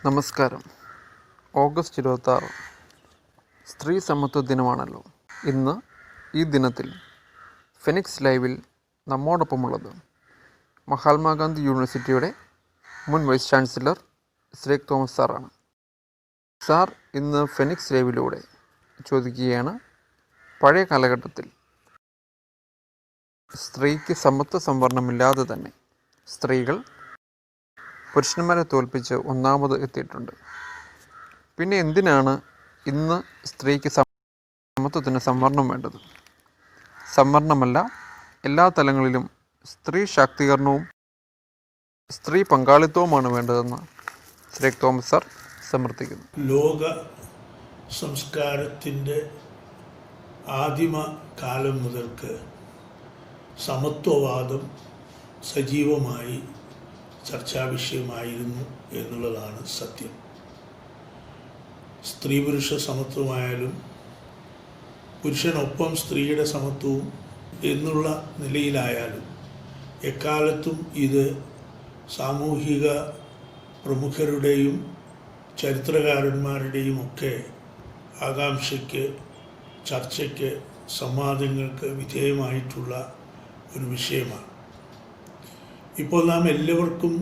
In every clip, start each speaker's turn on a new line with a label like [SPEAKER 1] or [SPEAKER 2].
[SPEAKER 1] നമസ്കാരം. ഓഗസ്റ്റ് 26 സ്ത്രീ സമത്വ ദിനമാണല്ലോ. ഇന്ന് ഈ ദിനത്തിൽ ഫെനിക്സ് ലൈവിൽ നമ്മോടൊപ്പമുള്ളത് മഹാത്മാഗാന്ധി യൂണിവേഴ്സിറ്റിയുടെ മുൻ വൈസ് ചാൻസലർ ശ്രീക് തോമസ് സാറാണ്. സാർ ഇന്ന് ഫെനിക്സ് ലൈവിലൂടെ ചോദിക്കുകയാണ്, പഴയ കാലഘട്ടത്തിൽ സ്ത്രീക്ക് സമത്വ സംവരണമില്ലാതെ തന്നെ സ്ത്രീകൾ പുരുഷന്മാരെ തോൽപ്പിച്ച് ഒന്നാമത് എത്തിയിട്ടുണ്ട്. പിന്നെ എന്തിനാണ് ഇന്ന് സ്ത്രീക്ക് സമത്വത്തിന് സംവരണം വേണ്ടത്? സംവരണമല്ല, എല്ലാ തലങ്ങളിലും സ്ത്രീ ശാക്തീകരണവും സ്ത്രീ പങ്കാളിത്തവുമാണ് വേണ്ടതെന്ന് ശ്രീ തോമസ് സാർ സമർത്ഥിക്കുന്നു.
[SPEAKER 2] ലോക സംസ്കാരത്തിൻ്റെ ആദിമ കാലം മുതൽക്ക് സമത്വവാദം സജീവമായി ചർച്ചാ വിഷയമായിരുന്നു എന്നുള്ളതാണ് സത്യം. സ്ത്രീ പുരുഷ സമത്വമായാലും പുരുഷനൊപ്പം സ്ത്രീയുടെ സമത്വവും എന്നുള്ള നിലയിലായാലും എക്കാലത്തും ഇത് സാമൂഹിക പ്രമുഖരുടെയും ചരിത്രകാരന്മാരുടെയും ഒക്കെ ആകാംക്ഷയ്ക്ക്, ചർച്ചയ്ക്ക്, സംവാദങ്ങൾക്ക് വിധേയമായിട്ടുള്ള ഒരു വിഷയമാണ്. ഇപ്പോൾ നാം എല്ലാവർക്കും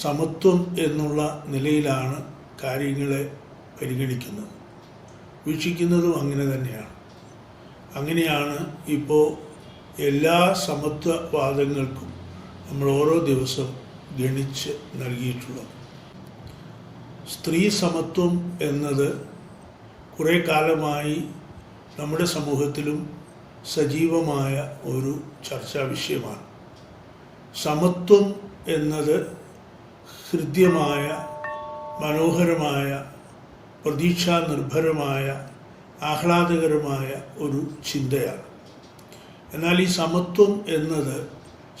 [SPEAKER 2] സമത്വം എന്നുള്ള നിലയിലാണ് കാര്യങ്ങളെ പരിഗണിക്കുന്നത്, വീക്ഷിക്കുന്നതും അങ്ങനെ തന്നെയാണ്. അങ്ങനെയാണ് ഇപ്പോൾ എല്ലാ സമത്വവാദങ്ങൾക്കും നമ്മൾ ഓരോ ദിവസം ഗണിച്ച് നൽകിയിട്ടുള്ളത്. സ്ത്രീ സമത്വം എന്നത് കുറേ കാലമായി നമ്മുടെ സമൂഹത്തിലും സജീവമായ ഒരു ചർച്ചാ വിഷയമാണ്. സമത്വം എന്നത് ഹൃദ്യമായ, മനോഹരമായ, പ്രതീക്ഷാനിർഭരമായ, ആഹ്ലാദകരമായ ഒരു ചിന്തയാണ്. എന്നാൽ ഈ സമത്വം എന്നത്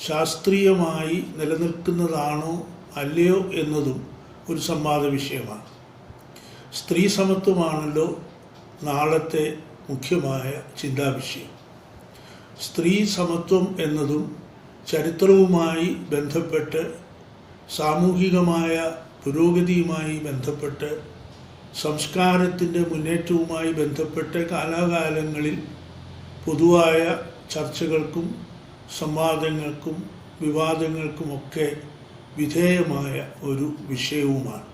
[SPEAKER 2] ശാസ്ത്രീയമായി നിലനിൽക്കുന്നതാണോ അല്ലയോ എന്നതും ഒരു സംവാദ വിഷയമാണ്. സ്ത്രീ സമത്വമാണല്ലോ നാളത്തെ മുഖ്യമായ ചിന്താവിഷയം. സ്ത്രീ സമത്വം എന്നതും ചരിത്രവുമായി ബന്ധപ്പെട്ട്, സാമൂഹികമായ പുരോഗതിയുമായി ബന്ധപ്പെട്ട്, സംസ്കാരത്തിൻ്റെ മുന്നേറ്റവുമായി ബന്ധപ്പെട്ട് കാലാകാലങ്ങളിൽ പൊതുവായ ചർച്ചകൾക്കും സംവാദങ്ങൾക്കും വിവാദങ്ങൾക്കുമൊക്കെ വിധേയമായ ഒരു വിഷയവുമാണ്.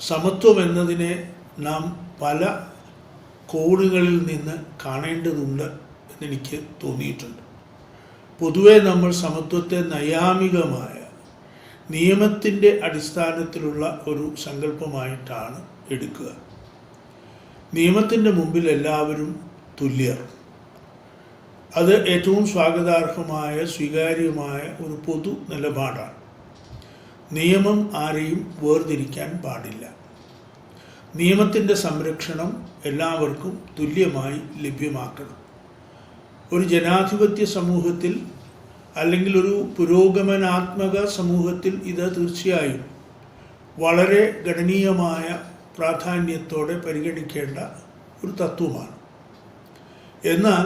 [SPEAKER 2] സമത്വം എന്നതിനെ നാം പല കോണുകളിൽ നിന്ന് കാണേണ്ടതുണ്ട് എന്നെനിക്ക് തോന്നിയിട്ടുണ്ട്. പൊതുവെ നമ്മൾ സമത്വത്തെ നൈയാമികമായ നിയമത്തിൻ്റെ അടിസ്ഥാനത്തിലുള്ള ഒരു സങ്കല്പമായിട്ടാണ് എടുക്കുക. നിയമത്തിൻ്റെ മുമ്പിൽ എല്ലാവരും തുല്യർ. അത് ഏറ്റവും സ്വാഗതാർഹമായ, സ്വീകാര്യമായ ഒരു പൊതു നിലപാടാണ്. നിയമം ആരെയും വേർതിരിക്കാൻ പാടില്ല. നിയമത്തിൻ്റെ സംരക്ഷണം എല്ലാവർക്കും തുല്യമായി ലഭ്യമാക്കണം. ഒരു ജനാധിപത്യ സമൂഹത്തിൽ അല്ലെങ്കിൽ ഒരു പുരോഗമനാത്മക സമൂഹത്തിൽ ഇത് തീർച്ചയായും വളരെ ഗണനീയമായ പ്രാധാന്യത്തോടെ പരിഗണിക്കേണ്ട ഒരു തത്വമാണ്. എന്നാൽ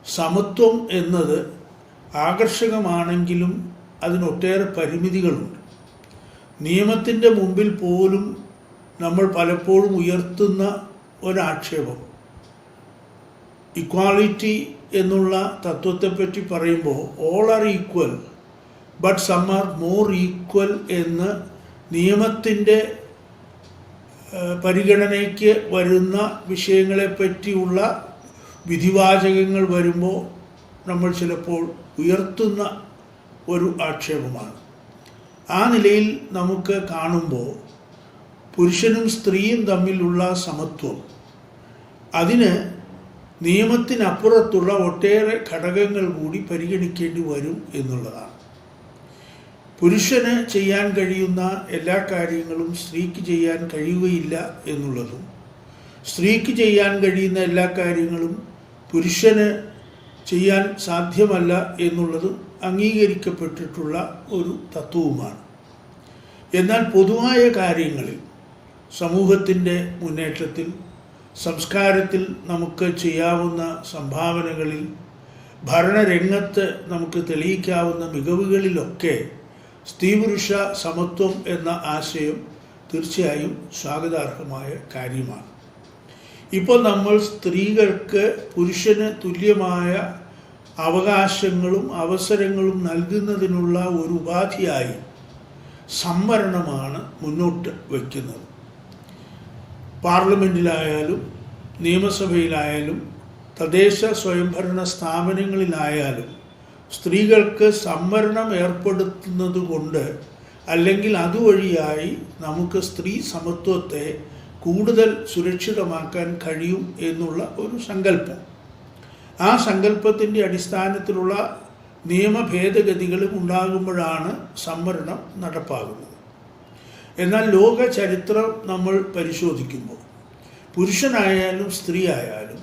[SPEAKER 2] സമത്വം എന്നത് ആകർഷകമാണെങ്കിലും അതിനൊട്ടേറെ പരിമിതികളുണ്ട്. നിയമത്തിൻ്റെ മുമ്പിൽ പോലും നമ്മൾ പലപ്പോഴും ഉയർത്തുന്ന ഒരാക്ഷേപം, ഇക്വാളിറ്റി എന്നുള്ള തത്വത്തെപ്പറ്റി പറയുമ്പോൾ all are equal but some are more equal എന്ന് നിയമത്തിൻ്റെ പരിഗണനയ്ക്ക് വരുന്ന വിഷയങ്ങളെപ്പറ്റിയുള്ള വിധിവാചകങ്ങൾ വരുമ്പോൾ നമ്മൾ ചിലപ്പോൾ ഉയർത്തുന്ന ഒരു ആക്ഷേപമാണ്. ആ നിലയിൽ നമുക്ക് കാണുമ്പോൾ പുരുഷനും സ്ത്രീയും തമ്മിലുള്ള സമത്വം, അതിന് നിയമത്തിനപ്പുറത്തുള്ള ഒട്ടേറെ ഘടകങ്ങൾ കൂടി പരിഗണിക്കേണ്ടി വരും എന്നുള്ളതാണ്. പുരുഷന് ചെയ്യാൻ കഴിയുന്ന എല്ലാ കാര്യങ്ങളും സ്ത്രീക്ക് ചെയ്യാൻ കഴിയുകയില്ല എന്നുള്ളതും, സ്ത്രീക്ക് ചെയ്യാൻ കഴിയുന്ന എല്ലാ കാര്യങ്ങളും പുരുഷന് ചെയ്യാൻ സാധ്യമല്ല എന്നുള്ളതും അംഗീകരിക്കപ്പെട്ടിട്ടുള്ള ഒരു തത്വവുമാണ്. എന്നാൽ പൊതുവായ കാര്യങ്ങളിൽ, സമൂഹത്തിൻ്റെ മുന്നേറ്റത്തിൽ, സംസ്കാരത്തിൽ നമുക്ക് ചെയ്യാവുന്ന സംഭാവനകളിൽ, ഭരണരംഗത്ത് നമുക്ക് തെളിയിക്കാവുന്ന മികവുകളിലൊക്കെ സ്ത്രീ പുരുഷ സമത്വം എന്ന ആശയം തീർച്ചയായും സ്വാഗതാർഹമായ കാര്യമാണ്. ഇപ്പോൾ നമ്മൾ സ്ത്രീകൾക്ക് പുരുഷന് തുല്യമായ അവകാശങ്ങളും അവസരങ്ങളും നൽകുന്നതിനുള്ള ഒരു ഉപാധിയായി സംവരണമാണ് മുന്നോട്ട് വയ്ക്കുന്നത്. പാർലമെൻറ്റിലായാലും നിയമസഭയിലായാലും തദ്ദേശ സ്വയംഭരണ സ്ഥാപനങ്ങളിലായാലും സ്ത്രീകൾക്ക് സംവരണം ഏർപ്പെടുത്തുന്നത് കൊണ്ട് അല്ലെങ്കിൽ അതുവഴിയായി നമുക്ക് സ്ത്രീ സമത്വത്തെ കൂടുതൽ സുരക്ഷിതമാക്കാൻ കഴിയും എന്നുള്ള ഒരു സങ്കല്പം. ആ സങ്കല്പത്തിൻ്റെ അടിസ്ഥാനത്തിലുള്ള നിയമ ഭേദഗതികളും ഉണ്ടാകുമ്പോഴാണ് സംവരണം നടപ്പാകുന്നത്. എന്നാൽ ലോക ചരിത്രം നമ്മൾ പരിശോധിക്കുമ്പോൾ പുരുഷനായാലും സ്ത്രീ ആയാലും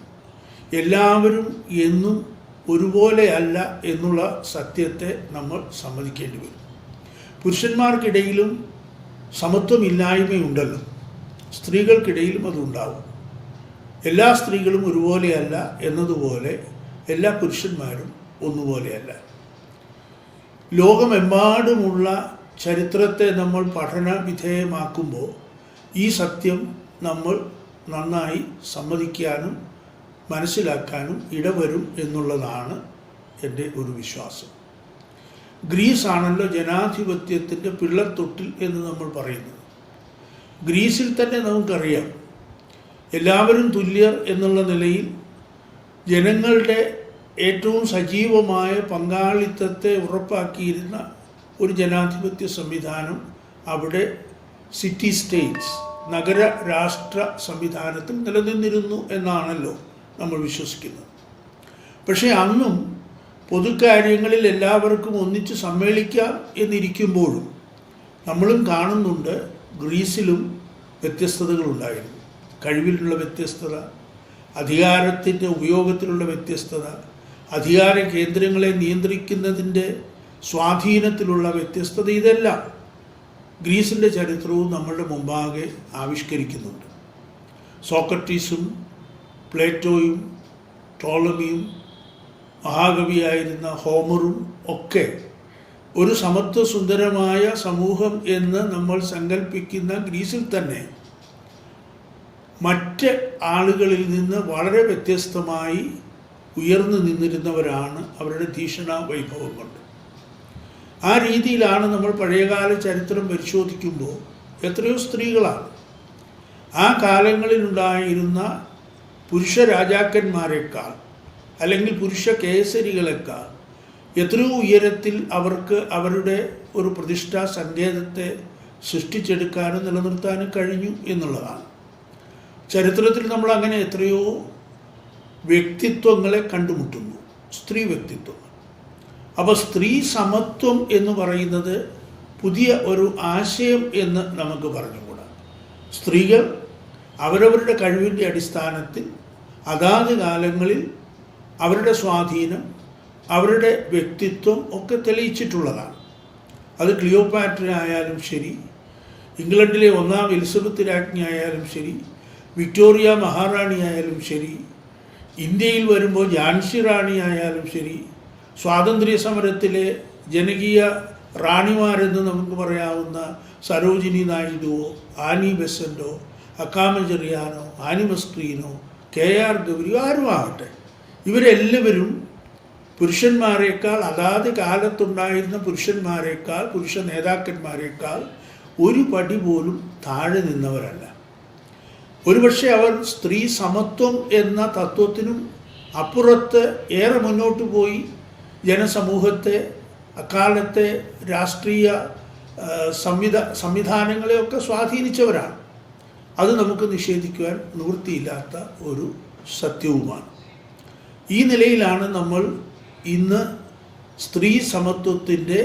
[SPEAKER 2] എല്ലാവരും എന്നും ഒരുപോലെ അല്ല എന്നുള്ള സത്യത്തെ നമ്മൾ സമ്മതിക്കേണ്ടി വരും. പുരുഷന്മാർക്കിടയിലും സമത്വമില്ലായ്മയുണ്ടല്ലോ, സ്ത്രീകൾക്കിടയിലും അതുണ്ടാവും. എല്ലാ സ്ത്രീകളും ഒരുപോലെയല്ല എന്നതുപോലെ എല്ലാ പുരുഷന്മാരും ഒന്നുപോലെയല്ല. ലോകമെമ്പാടുമുള്ള ചരിത്രത്തെ നമ്മൾ പഠന വിധേയമാക്കുമ്പോൾ ഈ സത്യം നമ്മൾ നന്നായി സമ്മതിക്കാനും മനസ്സിലാക്കാനും ഇടവരും എന്നുള്ളതാണ് എൻ്റെ ഒരു വിശ്വാസം. ഗ്രീസ് ആണല്ലോ ജനാധിപത്യത്തിൻ്റെ പിള്ളത്തൊട്ടിൽ എന്ന് നമ്മൾ പറയുന്നത്. ഗ്രീസിൽ തന്നെ നമുക്കറിയാം, എല്ലാവരും തുല്യർ എന്നുള്ള നിലയിൽ ജനങ്ങളുടെ ഏറ്റവും സജീവമായ പങ്കാളിത്തത്തെ ഉറപ്പാക്കിയിരുന്ന ഒരു ജനാധിപത്യ സംവിധാനം അവിടെ സിറ്റി സ്റ്റേറ്റ്സ്, നഗര രാഷ്ട്ര സംവിധാനത്തിൽ നിലനിന്നിരുന്നു എന്നാണല്ലോ നമ്മൾ വിശ്വസിക്കുന്നത്. പക്ഷേ അന്നും പൊതുകാര്യങ്ങളിൽ എല്ലാവർക്കും ഒന്നിച്ച് സമ്മേളിക്കാം എന്നിരിക്കുമ്പോഴും നമ്മളും കാണുന്നുണ്ട് ഗ്രീസിലും വ്യത്യസ്തതകളുണ്ടായിരുന്നു. കഴിവിലുള്ള വ്യത്യസ്തത, അധികാരത്തിൻ്റെ ഉപയോഗത്തിലുള്ള വ്യത്യസ്തത, അധികാര കേന്ദ്രങ്ങളെ നിയന്ത്രിക്കുന്നതിൻ്റെ സ്വാധീനത്തിലുള്ള വ്യത്യസ്തത, ഇതെല്ലാം ഗ്രീസിൻ്റെ ചരിത്രവും നമ്മളുടെ മുമ്പാകെ ആവിഷ്കരിക്കുന്നുണ്ട്. സോക്രട്ടീസും പ്ലേറ്റോയും ടോളമിയും മഹാകവിയായിരുന്ന ഹോമറും ഒക്കെ ഒരു സമത്വസുന്ദരമായ സമൂഹം എന്ന് നമ്മൾ സങ്കല്പിക്കുന്ന ഗ്രീസിൽ തന്നെ മറ്റ് ആളുകളിൽ നിന്ന് വളരെ വ്യത്യസ്തമായി ഉയർന്നു നിന്നിരുന്നവരാണ് അവരുടെ ഭീഷണ വൈഭവം കൊണ്ട്. ആ രീതിയിലാണ് നമ്മൾ പഴയകാല ചരിത്രം പരിശോധിക്കുമ്പോൾ എത്രയോ സ്ത്രീകളാണ് ആ കാലങ്ങളിലുണ്ടായിരുന്ന പുരുഷ രാജാക്കന്മാരെക്കാൾ അല്ലെങ്കിൽ പുരുഷ കേസരികളെക്കാൾ എത്രയോ ഉയരത്തിൽ അവർക്ക് അവരുടെ ഒരു പ്രതിഷ്ഠാ സങ്കേതത്തെ സൃഷ്ടിച്ചെടുക്കാനും നിലനിർത്താനും കഴിഞ്ഞു എന്നുള്ളതാണ്. ചരിത്രത്തിൽ നമ്മൾ അങ്ങനെ എത്രയോ വ്യക്തിത്വങ്ങളെ കണ്ടുമുട്ടുന്നു, സ്ത്രീ വ്യക്തിത്വങ്ങൾ. അപ്പോൾ സ്ത്രീ സമത്വം എന്ന് പറയുന്നത് പുതിയ ഒരു ആശയം എന്ന് നമുക്ക് പറഞ്ഞുകൂടാ. സ്ത്രീകൾ അവരവരുടെ കഴിവിൻ്റെ അടിസ്ഥാനത്തിൽ അതാത് കാലങ്ങളിൽ അവരുടെ സ്വാധീനം, അവരുടെ വ്യക്തിത്വം ഒക്കെ തെളിയിച്ചിട്ടുള്ളതാണ്. അത് ക്ലിയോപാട്ര ആയാലും ശരി, ഇംഗ്ലണ്ടിലെ 1ാം എലിസബത്ത് രാജ്ഞി ആയാലും ശരി, വിക്ടോറിയ മഹാറാണി ആയാലും ശരി, ഇന്ത്യയിൽ വരുമ്പോൾ ഝാൻസി റാണി ആയാലും ശരി, സ്വാതന്ത്ര്യ സമരത്തിലെ ജനകീയ റാണിമാരെന്ന് നമുക്ക് പറയാവുന്ന സരോജിനി നായിഡുവോ ആനി ബെസൻറ്റോ അക്കാമചെറിയാനോ ആനി മസ്ക്രീനോ KR ഗൗരിയോ ആരും ആകട്ടെ, ഇവരെല്ലാവരും പുരുഷന്മാരെക്കാൾ അതാത് കാലത്തുണ്ടായിരുന്ന പുരുഷന്മാരെക്കാൾ പുരുഷ നേതാക്കന്മാരെക്കാൾ ഒരു പടി പോലും താഴെ നിന്നവരല്ല. ഒരുപക്ഷെ അവർ സ്ത്രീ സമത്വം എന്ന തത്വത്തിനും അപ്പുറത്ത് ഏറെ മുന്നോട്ട് പോയി ജനസമൂഹത്തെ, അക്കാലത്തെ രാഷ്ട്രീയ സംവിധാനങ്ങളെയൊക്കെ സ്വാധീനിച്ചവരാണ്. അത് നമുക്ക് നിഷേധിക്കുവാൻ നിവൃത്തിയില്ലാത്ത ഒരു സത്യവുമാണ്. ഈ നിലയിലാണ് നമ്മൾ ഇന്ന് സ്ത്രീ സമത്വത്തിൻ്റെ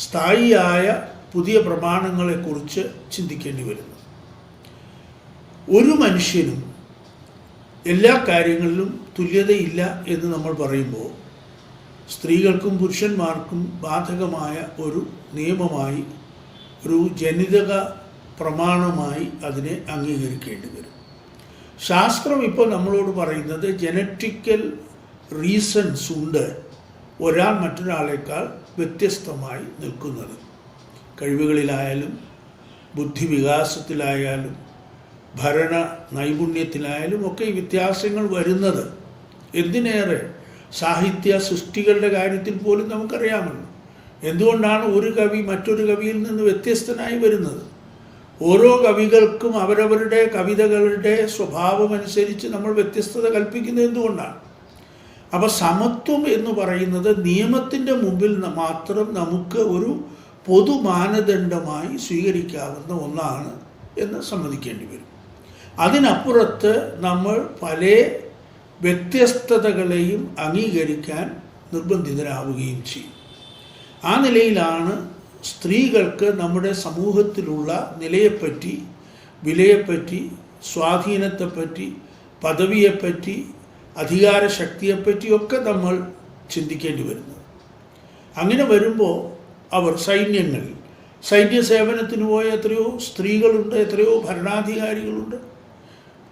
[SPEAKER 2] സ്ഥായിയായ പുതിയ പ്രമാണങ്ങളെക്കുറിച്ച് ചിന്തിക്കേണ്ടി വരുന്നത്. ഒരു മനുഷ്യനും എല്ലാ കാര്യങ്ങളിലും തുല്യതയില്ല എന്ന് നമ്മൾ പറയുമ്പോൾ സ്ത്രീകൾക്കും പുരുഷന്മാർക്കും ബാധകമായ ഒരു നിയമമായി, ഒരു ജനിതക പ്രമാണമായി അതിനെ അംഗീകരിക്കേണ്ടി വരും. ശാസ്ത്രം ഇപ്പോൾ നമ്മളോട് പറയുന്നത് ജനറ്റിക്കൽ റീസൺസ് ഉണ്ട് ഒരാൾ മറ്റൊരാളേക്കാൾ വ്യത്യസ്തമായി നിൽക്കുന്നത്. കഴിവുകളിലായാലും ബുദ്ധിവികാസത്തിലായാലും ഭരണ നൈപുണ്യത്തിലായാലും ഒക്കെ ഈ വ്യത്യാസങ്ങൾ വരുന്നത്. എന്തിനേറെ സാഹിത്യ സൃഷ്ടികളുടെ കാര്യത്തിൽ പോലും നമുക്കറിയാമല്ലോ എന്തുകൊണ്ടാണ് ഒരു കവി മറ്റൊരു കവിയിൽ നിന്ന് വ്യത്യസ്തനായി വരുന്നത്. ഓരോ കവികൾക്കും അവരവരുടെ കവിതകളുടെ സ്വഭാവമനുസരിച്ച് നമ്മൾ വ്യത്യസ്തത കൽപ്പിക്കുന്നത് എന്തുകൊണ്ടാണ്? അപ്പോൾ സമത്വം എന്ന് പറയുന്നത് നിയമത്തിൻ്റെ മുമ്പിൽ മാത്രം നമുക്ക് ഒരു പൊതു മാനദണ്ഡമായി സ്വീകരിക്കാവുന്ന ഒന്നാണ് എന്ന് സമ്മതിക്കേണ്ടി വരും. അതിനപ്പുറത്ത് നമ്മൾ പല വ്യത്യസ്തതകളെയും അംഗീകരിക്കാൻ നിർബന്ധിതരാവുകയും ചെയ്യും. ആ നിലയിലാണ് സ്ത്രീകൾക്ക് നമ്മുടെ സമൂഹത്തിലുള്ള നിലയെപ്പറ്റി, വിലയെപ്പറ്റി, സ്വാധീനത്തെപ്പറ്റി, പദവിയെപ്പറ്റി, അധികാരശക്തിയെപ്പറ്റിയൊക്കെ നമ്മൾ ചിന്തിക്കേണ്ടി വരുന്നത്. അങ്ങനെ വരുമ്പോൾ അവർ സൈന്യ സേവനത്തിന് പോയ എത്രയോ സ്ത്രീകളുണ്ട്, എത്രയോ ഭരണാധികാരികളുണ്ട്.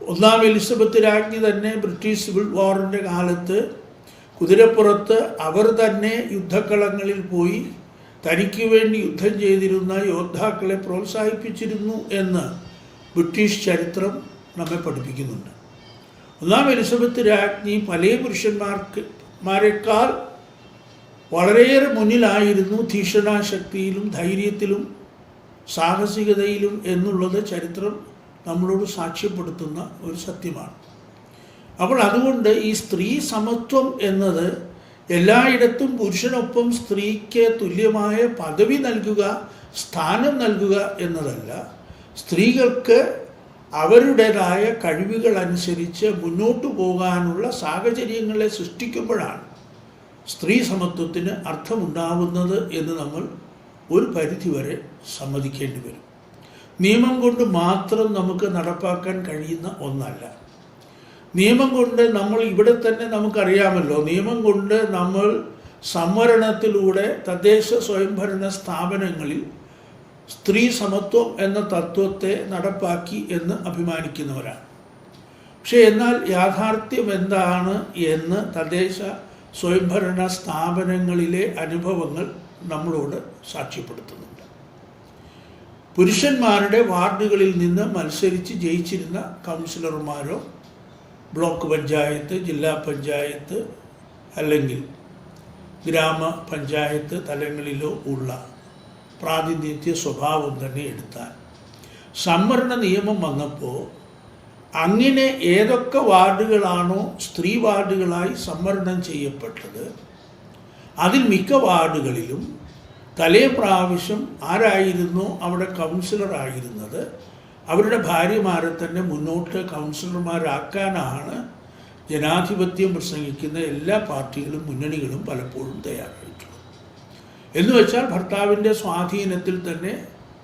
[SPEAKER 2] 1-ാം എലിസബത്ത് രാജ്ഞി തന്നെ ബ്രിട്ടീഷ് സിവിൽ വാറിൻ്റെ കാലത്ത് കുതിരപ്പുറത്ത് അവർ തന്നെ യുദ്ധക്കളങ്ങളിൽ പോയി തനിക്ക് വേണ്ടി യുദ്ധം ചെയ്തിരുന്ന യോദ്ധാക്കളെ പ്രോത്സാഹിപ്പിച്ചിരുന്നു എന്ന് ബ്രിട്ടീഷ് ചരിത്രം നമ്മെ പഠിപ്പിക്കുന്നുണ്ട്. 1-ാം എലിസബത്ത് രാജ്ഞി പല പുരുഷന്മാരെക്കാൾ വളരെയേറെ മുന്നിലായിരുന്നു തീക്ഷണാശക്തിയിലും ധൈര്യത്തിലും സാഹസികതയിലും എന്നുള്ളത് ചരിത്രം നമ്മളോട് സാക്ഷ്യപ്പെടുത്തുന്ന ഒരു സത്യമാണ്. അപ്പോൾ അതുകൊണ്ട് ഈ സ്ത്രീ സമത്വം എന്നത് എല്ലായിടത്തും പുരുഷനൊപ്പം സ്ത്രീക്ക് തുല്യമായ പദവി നൽകുക, സ്ഥാനം നൽകുക എന്നതല്ല. സ്ത്രീകൾക്ക് അവരുടേതായ കഴിവുകൾ അനുസരിച്ച് മുന്നോട്ടു പോകാനുള്ള സാഹചര്യങ്ങളെ സൃഷ്ടിക്കുമ്പോഴാണ് സ്ത്രീ സമത്വത്തിന് അർത്ഥമുണ്ടാവുന്നത് എന്ന് നമ്മൾ ഒരു പരിധിവരെ സമ്മതിക്കേണ്ടി വരും. നിയമം കൊണ്ട് മാത്രം നമുക്ക് നടപ്പാക്കാൻ കഴിയുന്ന ഒന്നല്ല. നിയമം കൊണ്ട് നമ്മൾ ഇവിടെ തന്നെ നമുക്കറിയാമല്ലോ, നിയമം കൊണ്ട് നമ്മൾ സംവരണത്തിലൂടെ തദ്ദേശ സ്വയംഭരണ സ്ഥാപനങ്ങളിൽ സ്ത്രീ സമത്വം എന്ന തത്വത്തെ നടപ്പാക്കി എന്ന് അഭിമാനിക്കുന്നവരാണ്. പക്ഷേ എന്നാൽ യാഥാർത്ഥ്യം എന്താണ് എന്ന് തദ്ദേശ സ്വയംഭരണ സ്ഥാപനങ്ങളിലെ അനുഭവങ്ങൾ നമ്മളോട് സാക്ഷ്യപ്പെടുത്തുന്നുണ്ട്. പുരുഷന്മാരുടെ വാർഡുകളിൽ നിന്ന് മത്സരിച്ച് ജയിച്ചിരുന്ന കൗൺസിലർമാരോ ബ്ലോക്ക് പഞ്ചായത്ത്, ജില്ലാ പഞ്ചായത്ത് അല്ലെങ്കിൽ ഗ്രാമപഞ്ചായത്ത് തലങ്ങളിലോ ഉള്ള പ്രാതിനിധ്യ സ്വഭാവം തന്നെ എടുത്താൽ സംവരണ നിയമം വന്നപ്പോൾ അങ്ങനെ ഏതൊക്കെ വാർഡുകളാണോ സ്ത്രീ വാർഡുകളായി സംവരണം ചെയ്യപ്പെട്ടത് അതിൽ മിക്ക വാർഡുകളിലും തലേ പ്രാവശ്യം ആരായിരുന്നോ അവിടെ കൗൺസിലറായിരുന്നത് അവരുടെ ഭാര്യമാരെ തന്നെ മുന്നോട്ട് കൗൺസിലർമാരാക്കാനാണ് ജനാധിപത്യം പ്രസംഗിക്കുന്ന എല്ലാ പാർട്ടികളും മുന്നണികളും പലപ്പോഴും തയ്യാറായിട്ടുള്ളത്. എന്ന് വെച്ചാൽ ഭർത്താവിൻ്റെ സ്വാധീനത്തിൽ തന്നെ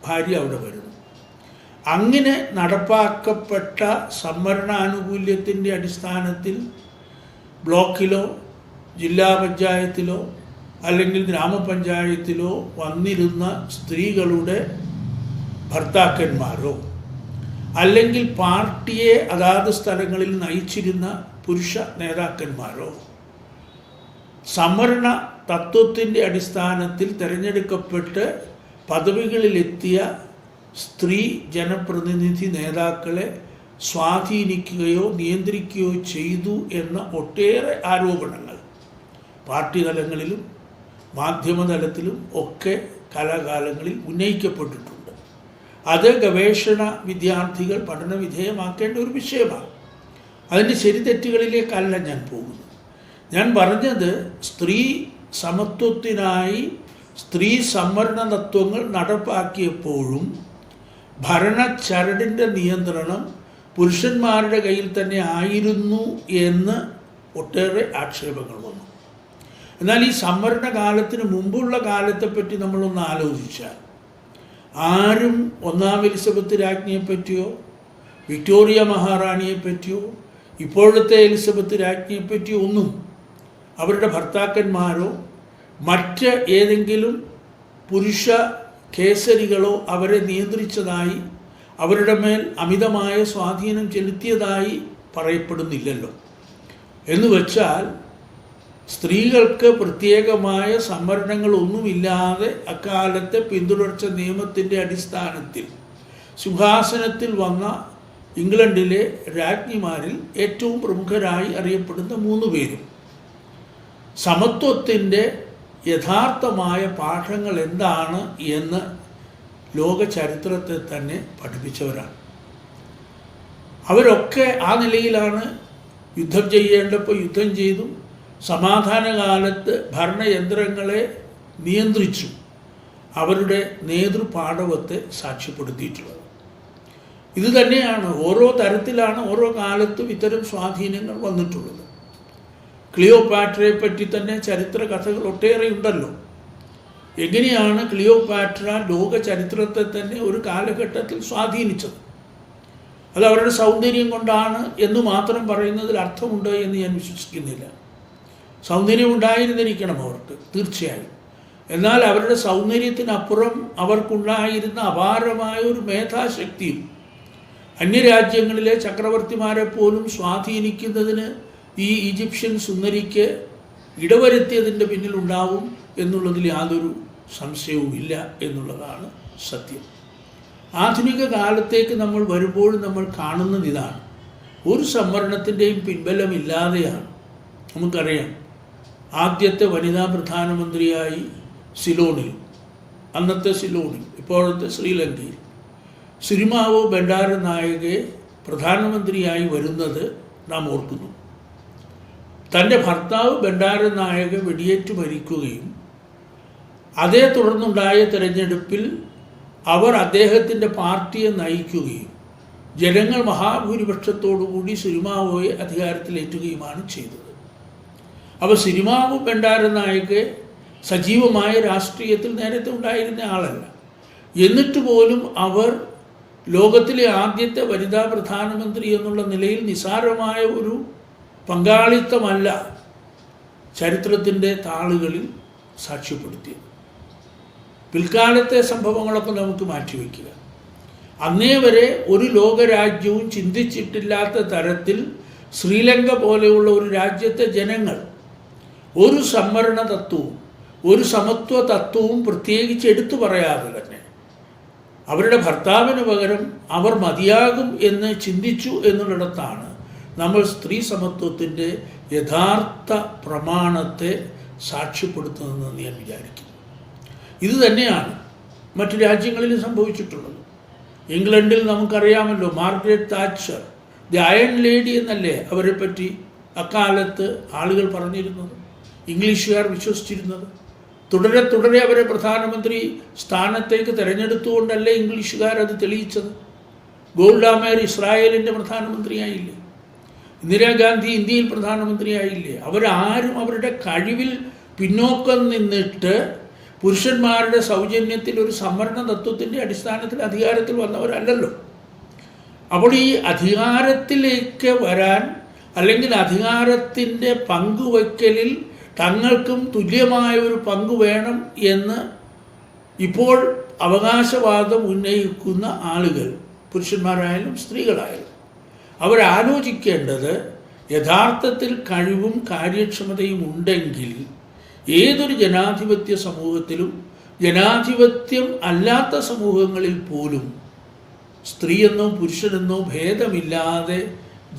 [SPEAKER 2] ഭാര്യ അവിടെ വരുന്നു. അങ്ങനെ നടപ്പാക്കപ്പെട്ട സംവരണാനുകൂല്യത്തിൻ്റെ അടിസ്ഥാനത്തിൽ ബ്ലോക്കിലോ ജില്ലാ പഞ്ചായത്തിലോ അല്ലെങ്കിൽ ഗ്രാമപഞ്ചായത്തിലോ വന്നിരുന്ന സ്ത്രീകളുടെ ഭർത്താക്കന്മാരോ അല്ലെങ്കിൽ പാർട്ടിയെ അതാത് സ്ഥലങ്ങളിൽ നയിച്ചിരുന്ന പുരുഷ നേതാക്കന്മാരോ സംവരണ തത്വത്തിൻ്റെ അടിസ്ഥാനത്തിൽ തിരഞ്ഞെടുക്കപ്പെട്ട് പദവികളിലെത്തിയ സ്ത്രീ ജനപ്രതിനിധി നേതാക്കളെ സ്വാധീനിക്കുകയോ നിയന്ത്രിക്കുകയോ ചെയ്തു എന്ന ഒട്ടേറെ ആരോപണങ്ങൾ പാർട്ടി തലങ്ങളിലും മാധ്യമതലത്തിലും ഒക്കെ കാലാകാലങ്ങളിൽ ഉന്നയിക്കപ്പെട്ടിട്ടുണ്ട്. അത് ഗവേഷണ വിദ്യാർത്ഥികൾ പഠന വിധേയമാക്കേണ്ട ഒരു വിഷയമാണ്. അതിൻ്റെ ശരിതെറ്റുകളിലേക്കല്ല ഞാൻ പോകുന്നത്. ഞാൻ പറഞ്ഞത് സ്ത്രീ സമത്വത്തിനായി സ്ത്രീ സംവരണ തത്വങ്ങൾ നടപ്പാക്കിയപ്പോഴും ഭരണച്ചരടിൻ്റെ നിയന്ത്രണം പുരുഷന്മാരുടെ കയ്യിൽ തന്നെ ആയിരുന്നു എന്ന് ഒട്ടേറെ ആക്ഷേപങ്ങൾ വന്നു. എന്നാൽ ഈ സംവരണ കാലത്തിന് മുമ്പുള്ള കാലത്തെപ്പറ്റി നമ്മളൊന്ന് ആലോചിച്ചാൽ ആരും 1-ാം എലിസബത്ത് രാജ്ഞിയെപ്പറ്റിയോ വിക്ടോറിയ മഹാറാണിയെപ്പറ്റിയോ ഇപ്പോഴത്തെ എലിസബത്ത് രാജ്ഞിയെപ്പറ്റിയോ ഒന്നും അവരുടെ ഭർത്താക്കന്മാരോ മറ്റ് ഏതെങ്കിലും പുരുഷ കേസരികളോ അവരെ നിയന്ത്രിച്ചതായി അവരുടെ മേൽ അമിതമായ സ്വാധീനം ചെലുത്തിയതായി പറയപ്പെടുന്നില്ലല്ലോ. എന്ന് വെച്ചാൽ സ്ത്രീകൾക്ക് പ്രത്യേകമായ സംവരണങ്ങളൊന്നുമില്ലാതെ അക്കാലത്തെ പിന്തുടർച്ച നിയമത്തിൻ്റെ അടിസ്ഥാനത്തിൽ സിംഹാസനത്തിൽ വന്ന ഇംഗ്ലണ്ടിലെ രാജ്ഞിമാരിൽ ഏറ്റവും പ്രമുഖരായി അറിയപ്പെടുന്ന 3 പേരും സമത്വത്തിൻ്റെ യഥാർത്ഥമായ പാഠങ്ങൾ എന്താണ് എന്ന് ലോക ചരിത്രത്തെ തന്നെ പഠിപ്പിച്ചവരാണ്. അവരൊക്കെ ആ നിലയിലാണ് യുദ്ധം ചെയ്യേണ്ടപ്പോൾ യുദ്ധം ചെയ്തും സമാധാനകാലത്ത് ഭരണയന്ത്രങ്ങളെ നിയന്ത്രിച്ചു അവരുടെ നേതൃപാടവത്തെ സാക്ഷ്യപ്പെടുത്തിയിട്ടുള്ളത്. ഇത് തന്നെയാണ് ഓരോ തരത്തിലാണ് ഓരോ കാലത്തും ഇത്തരം സ്വാധീനങ്ങൾ വന്നിട്ടുള്ളത്. ക്ലിയോപാട്രയെ പറ്റി തന്നെ ചരിത്ര കഥകൾ ഒട്ടേറെ ഉണ്ടല്ലോ. എങ്ങനെയാണ് ക്ലിയോപാട്ര ലോക ചരിത്രത്തെ തന്നെ ഒരു കാലഘട്ടത്തിൽ സ്വാധീനിച്ചത്? അത് അവരുടെ സൗന്ദര്യം കൊണ്ടാണ് എന്ന് മാത്രം പറയുന്നതിൽ അർത്ഥമുണ്ട് എന്ന് ഞാൻ വിശ്വസിക്കുന്നില്ല. സൗന്ദര്യം ഉണ്ടായിരുന്നിരിക്കണം അവർക്ക് തീർച്ചയായും. എന്നാൽ അവരുടെ സൗന്ദര്യത്തിനപ്പുറം അവർക്കുണ്ടായിരുന്ന അപാരമായ ഒരു മേധാശക്തിയും അന്യരാജ്യങ്ങളിലെ ചക്രവർത്തിമാരെ പോലും സ്വാധീനിക്കുന്നതിന് ഈ ഈജിപ്ഷ്യൻ സുന്ദരിക്ക് ഇടവരുത്തിയതിൻ്റെ പിന്നിലുണ്ടാവും എന്നുള്ളതിൽ യാതൊരു സംശയവുമില്ല എന്നുള്ളതാണ് സത്യം. ആധുനിക കാലത്തേക്ക് നമ്മൾ വരുമ്പോൾ നമ്മൾ കാണുന്നത് ഇതാണ്. ഒരു സംവരണത്തിൻ്റെയും പിൻബലമില്ലാതെയാണ്. നമുക്കറിയാം, ആദ്യത്തെ വനിതാ പ്രധാനമന്ത്രിയായി സിലോണിൽ, അന്നത്തെ സിലോണിൽ, ഇപ്പോഴത്തെ ശ്രീലങ്കയിൽ സിരിമാവോ ബണ്ടാരനായകെ പ്രധാനമന്ത്രിയായി വരുന്നത് നാം ഓർക്കുന്നു. തൻ്റെ ഭർത്താവ് ബണ്ടാരനായക വെടിയേറ്റ് മരിക്കുകയും അതേ തുടർന്നുണ്ടായ തെരഞ്ഞെടുപ്പിൽ അവർ അദ്ദേഹത്തിൻ്റെ പാർട്ടിയെ നയിക്കുകയും ജനങ്ങൾ മഹാഭൂരിപക്ഷത്തോടുകൂടി സിരിമാവോയെ അധികാരത്തിലേറ്റുകയുമാണ് ചെയ്തത്. അപ്പോൾ സിരിമാവോ ബണ്ടാരനായകെ സജീവമായ രാഷ്ട്രീയത്തിൽ നേരത്തെ ഉണ്ടായിരുന്ന ആളല്ല. എന്നിട്ട് പോലും അവർ ലോകത്തിലെ ആദ്യത്തെ വനിതാ പ്രധാനമന്ത്രി എന്നുള്ള നിലയിൽ നിസ്സാരമായ ഒരു പങ്കാളിത്തമല്ല ചരിത്രത്തിൻ്റെ താളുകളിൽ സാക്ഷ്യപ്പെടുത്തിയത്. പിൽക്കാലത്തെ സംഭവങ്ങളൊക്കെ നമുക്ക് മാറ്റിവെക്കുക. അന്നേ വരെ ഒരു ലോകരാജ്യവും ചിന്തിച്ചിട്ടില്ലാത്ത തരത്തിൽ ശ്രീലങ്ക പോലെയുള്ള ഒരു രാജ്യത്തെ ജനങ്ങൾ ഒരു സംവരണ തത്വവും ഒരു സമത്വ തത്വവും പ്രത്യേകിച്ച് എടുത്തു പറയാതെ തന്നെ അവരുടെ ഭർത്താവിന് പകരം അവർ മതിയാകും എന്ന് ചിന്തിച്ചു എന്നുള്ളിടത്താണ് നമ്മൾ സ്ത്രീ സമത്വത്തിൻ്റെ യഥാർത്ഥ പ്രമാണത്തെ സാക്ഷ്യപ്പെടുത്തുന്നതെന്ന് ഞാൻ വിചാരിക്കുന്നു. ഇത് തന്നെയാണ് മറ്റു രാജ്യങ്ങളിൽ സംഭവിച്ചിട്ടുള്ളത്. ഇംഗ്ലണ്ടിൽ നമുക്കറിയാമല്ലോ, Margaret Thatcher, the iron lady എന്നല്ലേ അവരെപ്പറ്റി അക്കാലത്ത് ആളുകൾ പറഞ്ഞിരുന്നത്, ഇംഗ്ലീഷുകാർ വിശ്വസിച്ചിരുന്നത്. തുടരെ തുടരെ അവരെ പ്രധാനമന്ത്രി സ്ഥാനത്തേക്ക് തിരഞ്ഞെടുത്തുകൊണ്ടല്ലേ ഇംഗ്ലീഷുകാരത് തെളിയിച്ചത്. ഗോൾഡ മേയർ ഇസ്രായേലിൻ്റെ പ്രധാനമന്ത്രിയായില്ലേ? ഇന്ദിരാഗാന്ധി ഇന്ത്യയിൽ പ്രധാനമന്ത്രിയായില്ലേ? അവരാരും അവരുടെ കഴിവിൽ പിന്നോക്കം നിന്നിട്ട് പുരുഷന്മാരുടെ സൗജന്യത്തിൽ ഒരു സംവരണ തത്വത്തിൻ്റെ അടിസ്ഥാനത്തിൽ അധികാരത്തിൽ വന്നവരല്ലല്ലോ. അപ്പോൾ ഈ അധികാരത്തിലേക്ക് വരാൻ അല്ലെങ്കിൽ അധികാരത്തിൻ്റെ പങ്കുവയ്ക്കലിൽ തങ്ങൾക്കും തുല്യമായ ഒരു പങ്ക് വേണം എന്ന് ഇപ്പോൾ അവകാശവാദം ഉന്നയിക്കുന്ന ആളുകൾ, പുരുഷന്മാരായാലും സ്ത്രീകളായാലും, അവരാലോചിക്കേണ്ടത് യഥാർത്ഥത്തിൽ കഴിവും കാര്യക്ഷമതയും ഉണ്ടെങ്കിൽ ഏതൊരു ജനാധിപത്യ സമൂഹത്തിലും ജനാധിപത്യം അല്ലാത്ത സമൂഹങ്ങളിൽ പോലും സ്ത്രീയെന്നോ പുരുഷനെന്നോ ഭേദമില്ലാതെ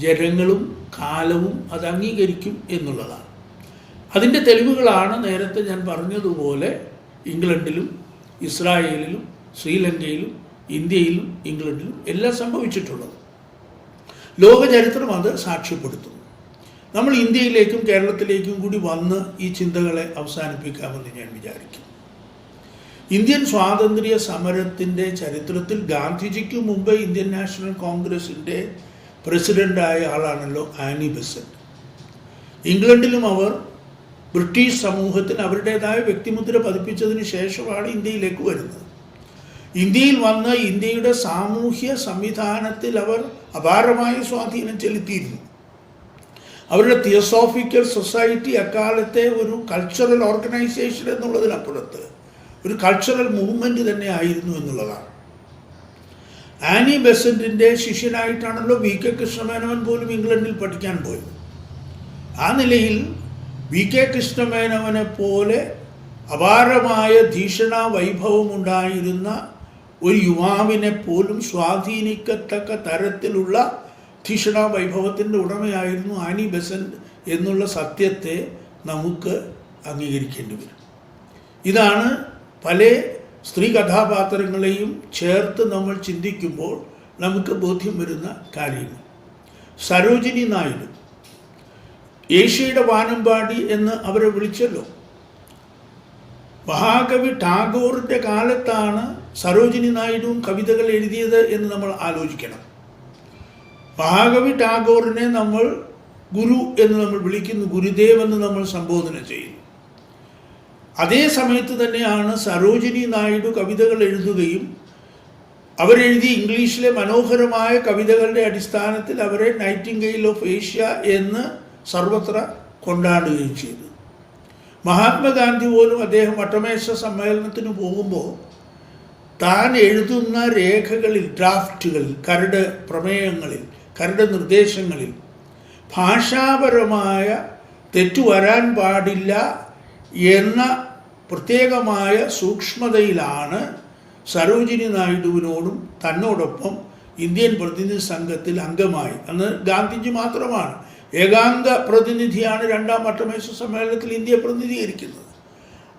[SPEAKER 2] ജനങ്ങളും കാലവും അത് അംഗീകരിക്കും എന്നുള്ളതാണ്. അതിൻ്റെ തെളിവുകളാണ് നേരത്തെ ഞാൻ പറഞ്ഞതുപോലെ ഇംഗ്ലണ്ടിലും ഇസ്രായേലിലും ശ്രീലങ്കയിലും ഇന്ത്യയിലും ഇംഗ്ലണ്ടിലും എല്ലാം സംഭവിച്ചിട്ടുള്ളത്. ലോകചരിത്രം അത് സാക്ഷ്യപ്പെടുത്തുന്നു. നമ്മൾ ഇന്ത്യയിലേക്കും കേരളത്തിലേക്കും കൂടി വന്ന് ഈ ചിന്തകളെ അവസാനിപ്പിക്കാമെന്ന് ഞാൻ വിചാരിക്കുന്നു. ഇന്ത്യൻ സ്വാതന്ത്ര്യ സമരത്തിൻ്റെ ചരിത്രത്തിൽ ഗാന്ധിജിക്ക് മുമ്പ് ഇന്ത്യൻ നാഷണൽ കോൺഗ്രസിൻ്റെ പ്രസിഡൻ്റായ ആളാണല്ലോ ആനി ബെസന്റ്. ഇംഗ്ലണ്ടിലും അവർ ബ്രിട്ടീഷ് സമൂഹത്തിന് അവരുടേതായ വ്യക്തിമുദ്ര പതിപ്പിച്ചതിന് ശേഷമാണ് ഇന്ത്യയിലേക്ക് വരുന്നത്. ഇന്ത്യയിൽ വന്ന് ഇന്ത്യയുടെ സാമൂഹ്യ സംവിധാനത്തിൽ അവർ അപാരമായ സ്വാധീനം ചെലുത്തിയിരുന്നു. അവരുടെ തിയോസോഫിക്കൽ സൊസൈറ്റി അക്കാലത്തെ ഒരു കൾച്ചറൽ ഓർഗനൈസേഷൻ എന്നുള്ളതിനപ്പുറത്ത് ഒരു കൾച്ചറൽ മൂവ്മെൻറ്റ് തന്നെ ആയിരുന്നു എന്നുള്ളതാണ്. Annie ബെസന്റിൻ്റെ ശിഷ്യനായിട്ടാണല്ലോ VK. കൃഷ്ണമേനോൻ പോലും ഇംഗ്ലണ്ടിൽ പഠിക്കാൻ പോയത്. ആ നിലയിൽ വി.കെ. കൃഷ്ണമേനോനെ പോലെ അപാരമായ ധീഷണ വൈഭവമുണ്ടായിരുന്ന ഒരു യുവാവിനെ പോലും സ്വാധീനിക്കത്തക്ക തരത്തിലുള്ള തീക്ഷ്ണ വൈഭവത്തിൻ്റെ ഉടമയായിരുന്നു ആനി ബെസന്റ് എന്നുള്ള സത്യത്തെ നമുക്ക് അംഗീകരിക്കേണ്ടി വരും. ഇതാണ് പല സ്ത്രീ കഥാപാത്രങ്ങളെയും ചേർത്ത് നമ്മൾ ചിന്തിക്കുമ്പോൾ നമുക്ക് ബോധ്യം വരുന്ന കാര്യങ്ങൾ. സരോജിനി നായിഡു, ഏഷ്യയുടെ വാനമ്പാടി എന്ന് അവരെ വിളിച്ചല്ലോ. മഹാകവി ടാഗോറിൻ്റെ കാലത്താണ് സരോജിനി നായിഡുവും കവിതകൾ എഴുതിയത് എന്ന് നമ്മൾ ആലോചിക്കണം. മഹാകവി ടാഗോറിനെ നമ്മൾ ഗുരു എന്ന് നമ്മൾ വിളിക്കുന്നു, ഗുരുദേവ് എന്ന് നമ്മൾ സംബോധന ചെയ്യുന്നു. അതേ സമയത്ത് തന്നെയാണ് സരോജിനി നായിഡു കവിതകൾ എഴുതുകയും അവരെഴുതിയ ഇംഗ്ലീഷിലെ മനോഹരമായ കവിതകളുടെ അടിസ്ഥാനത്തിൽ അവരെ നൈറ്റിംഗെയിൽ ഓഫ് ഏഷ്യ എന്ന് സർവത്ര കൊണ്ടാടുകയും ചെയ്തു. മഹാത്മാഗാന്ധി പോലും അദ്ദേഹം വട്ടമേശ സമ്മേളനത്തിന് പോകുമ്പോൾ താൻ എഴുതുന്ന രേഖകളിൽ, ഡ്രാഫ്റ്റുകളിൽ, കരട് പ്രമേയങ്ങളിൽ, കരട് നിർദ്ദേശങ്ങളിൽ ഭാഷാപരമായ തെറ്റു വരാൻ പാടില്ല എന്ന പ്രത്യേകമായ സൂക്ഷ്മതയിലാണ് സരോജിനി നായിഡുവിനോടും തന്നോടൊപ്പം ഇന്ത്യൻ പ്രതിനിധി സംഘത്തിൽ അംഗമായി, അന്ന് ഗാന്ധിജി മാത്രമാണ് ഏകാംഗ പ്രതിനിധിയാണ് രണ്ടാം വട്ടമേശ സമ്മേളനത്തിൽ ഇന്ത്യയെ പ്രതിനിധീകരിക്കുന്നത്.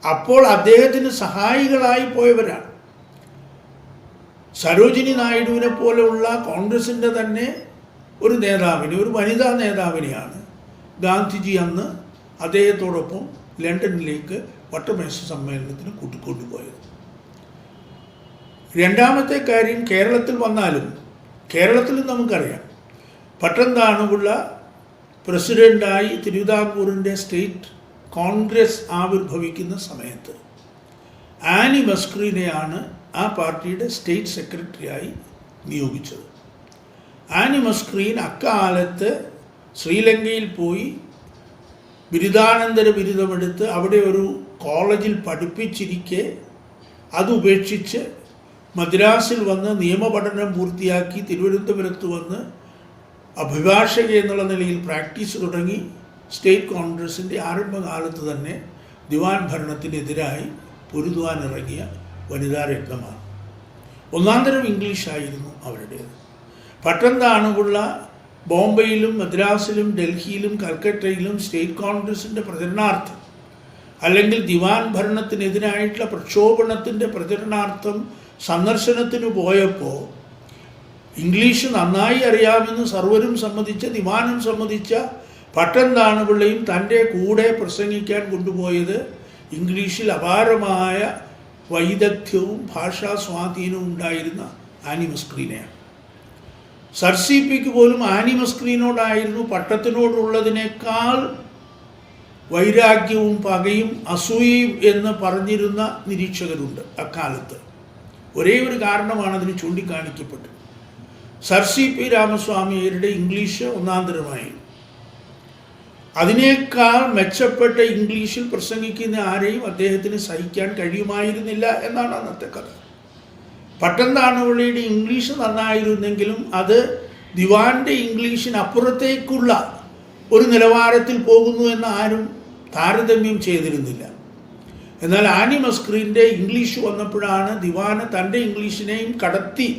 [SPEAKER 2] അപ്പോൾ അദ്ദേഹത്തിന് സഹായികളായി പോയവരാണ്. സരോജിനി നായിഡുവിനെ പോലെയുള്ള കോൺഗ്രസിൻ്റെ തന്നെ ഒരു നേതാവിനെ, ഒരു വനിതാ നേതാവിനെയാണ് ഗാന്ധിജി അന്ന് അദ്ദേഹത്തോടൊപ്പം ലണ്ടനിലേക്ക് വട്ടമേശ സമ്മേളനത്തിന് കൂട്ടിക്കൊണ്ടുപോയത്. രണ്ടാമത്തെ കാര്യം, കേരളത്തിൽ വന്നാലും കേരളത്തിലും നമുക്കറിയാം, പട്ടംതാണുള്ള പ്രസിഡൻ്റായി തിരുവിതാംകൂറിൻ്റെ സ്റ്റേറ്റ് കോൺഗ്രസ് ആവിർഭവിക്കുന്ന സമയത്ത് ആനി മസ്ക്രീനെയാണ് ആ പാർട്ടിയുടെ സ്റ്റേറ്റ് സെക്രട്ടറിയായി നിയോഗിച്ചത്. ആനി മസ്ക്രീൻ അക്കാലത്ത് ശ്രീലങ്കയിൽ പോയി ബിരുദാനന്തര ബിരുദമെടുത്ത് അവിടെ ഒരു കോളേജിൽ പഠിപ്പിച്ചിരിക്കെ അത് ഉപേക്ഷിച്ച് മദ്രാസിൽ വന്ന് നിയമപഠനം പൂർത്തിയാക്കി തിരുവനന്തപുരത്ത് വന്ന് അഭിഭാഷക എന്നുള്ള നിലയിൽ പ്രാക്ടീസ് തുടങ്ങി. സ്റ്റേറ്റ് കോൺഗ്രസിൻ്റെ ആരംഭകാലത്ത് തന്നെ ദിവാൻ ഭരണത്തിനെതിരായി പൊരുതുവാനിറങ്ങിയ വനിതാ രത്നമാണ്. ഒന്നാന്തരം ഇംഗ്ലീഷായിരുന്നു അവരുടേത്. പട്ടംതാണുള്ള ബോംബെയിലും മദ്രാസിലും ഡൽഹിയിലും കൽക്കട്ടയിലും സ്റ്റേറ്റ് കോൺഗ്രസിൻ്റെ പ്രചരണാർത്ഥം അല്ലെങ്കിൽ ദിവാൻ ഭരണത്തിനെതിരായിട്ടുള്ള പ്രക്ഷോഭണത്തിൻ്റെ പ്രചരണാർത്ഥം സന്ദർശനത്തിന് പോയപ്പോൾ ഇംഗ്ലീഷ് നന്നായി അറിയാമെന്ന് സർവരും സമ്മതിച്ച, ദിവാനും സമ്മതിച്ച പട്ടംതാണുപിള്ളയും തൻ്റെ കൂടെ പ്രസംഗിക്കാൻ കൊണ്ടുപോയത് ഇംഗ്ലീഷിൽ അപാരമായ വൈദഗ്ധ്യവും ഭാഷാ സ്വാധീനവും ഉണ്ടായിരുന്ന ആനി മസ്ക്രീനെയാണ്. സർ സി പിക്ക് പോലും ആനി മസ്ക്രീനോടായിരുന്നു പട്ടത്തിനോടുള്ളതിനേക്കാൾ വൈരാഗ്യവും പകയും അസൂയയും എന്ന് പറഞ്ഞിരുന്ന നിരീക്ഷകരുണ്ട് അക്കാലത്ത്. ഒരേ ഒരു കാരണമാണ് അതിന് ചൂണ്ടിക്കാണിക്കപ്പെട്ടത്. സർ സി പി രാമസ്വാമിയരുടെ ഇംഗ്ലീഷ് ഒന്നാന്തരമായി. അതിനേക്കാൾ മെച്ചപ്പെട്ട ഇംഗ്ലീഷിൽ പ്രസംഗിക്കുന്ന ആരെയും അദ്ദേഹത്തിന് സഹിക്കാൻ കഴിയുമായിരുന്നില്ല എന്നാണ് അന്നത്തെ കഥ. പട്ടംതാണുപിള്ളയുടെ ഇംഗ്ലീഷ് നന്നായിരുന്നെങ്കിലും അത് ദിവാൻ്റെ ഇംഗ്ലീഷിനപ്പുറത്തേക്കുള്ള ഒരു നിലവാരത്തിൽ പോകുന്നു എന്ന് ആരും താരതമ്യം ചെയ്തിരുന്നില്ല. എന്നാൽ ആനി മസ്ക്രീൻ്റെ ഇംഗ്ലീഷ് വന്നപ്പോഴാണ് ദിവാന് തൻ്റെ ഇംഗ്ലീഷിനെയും കടത്തി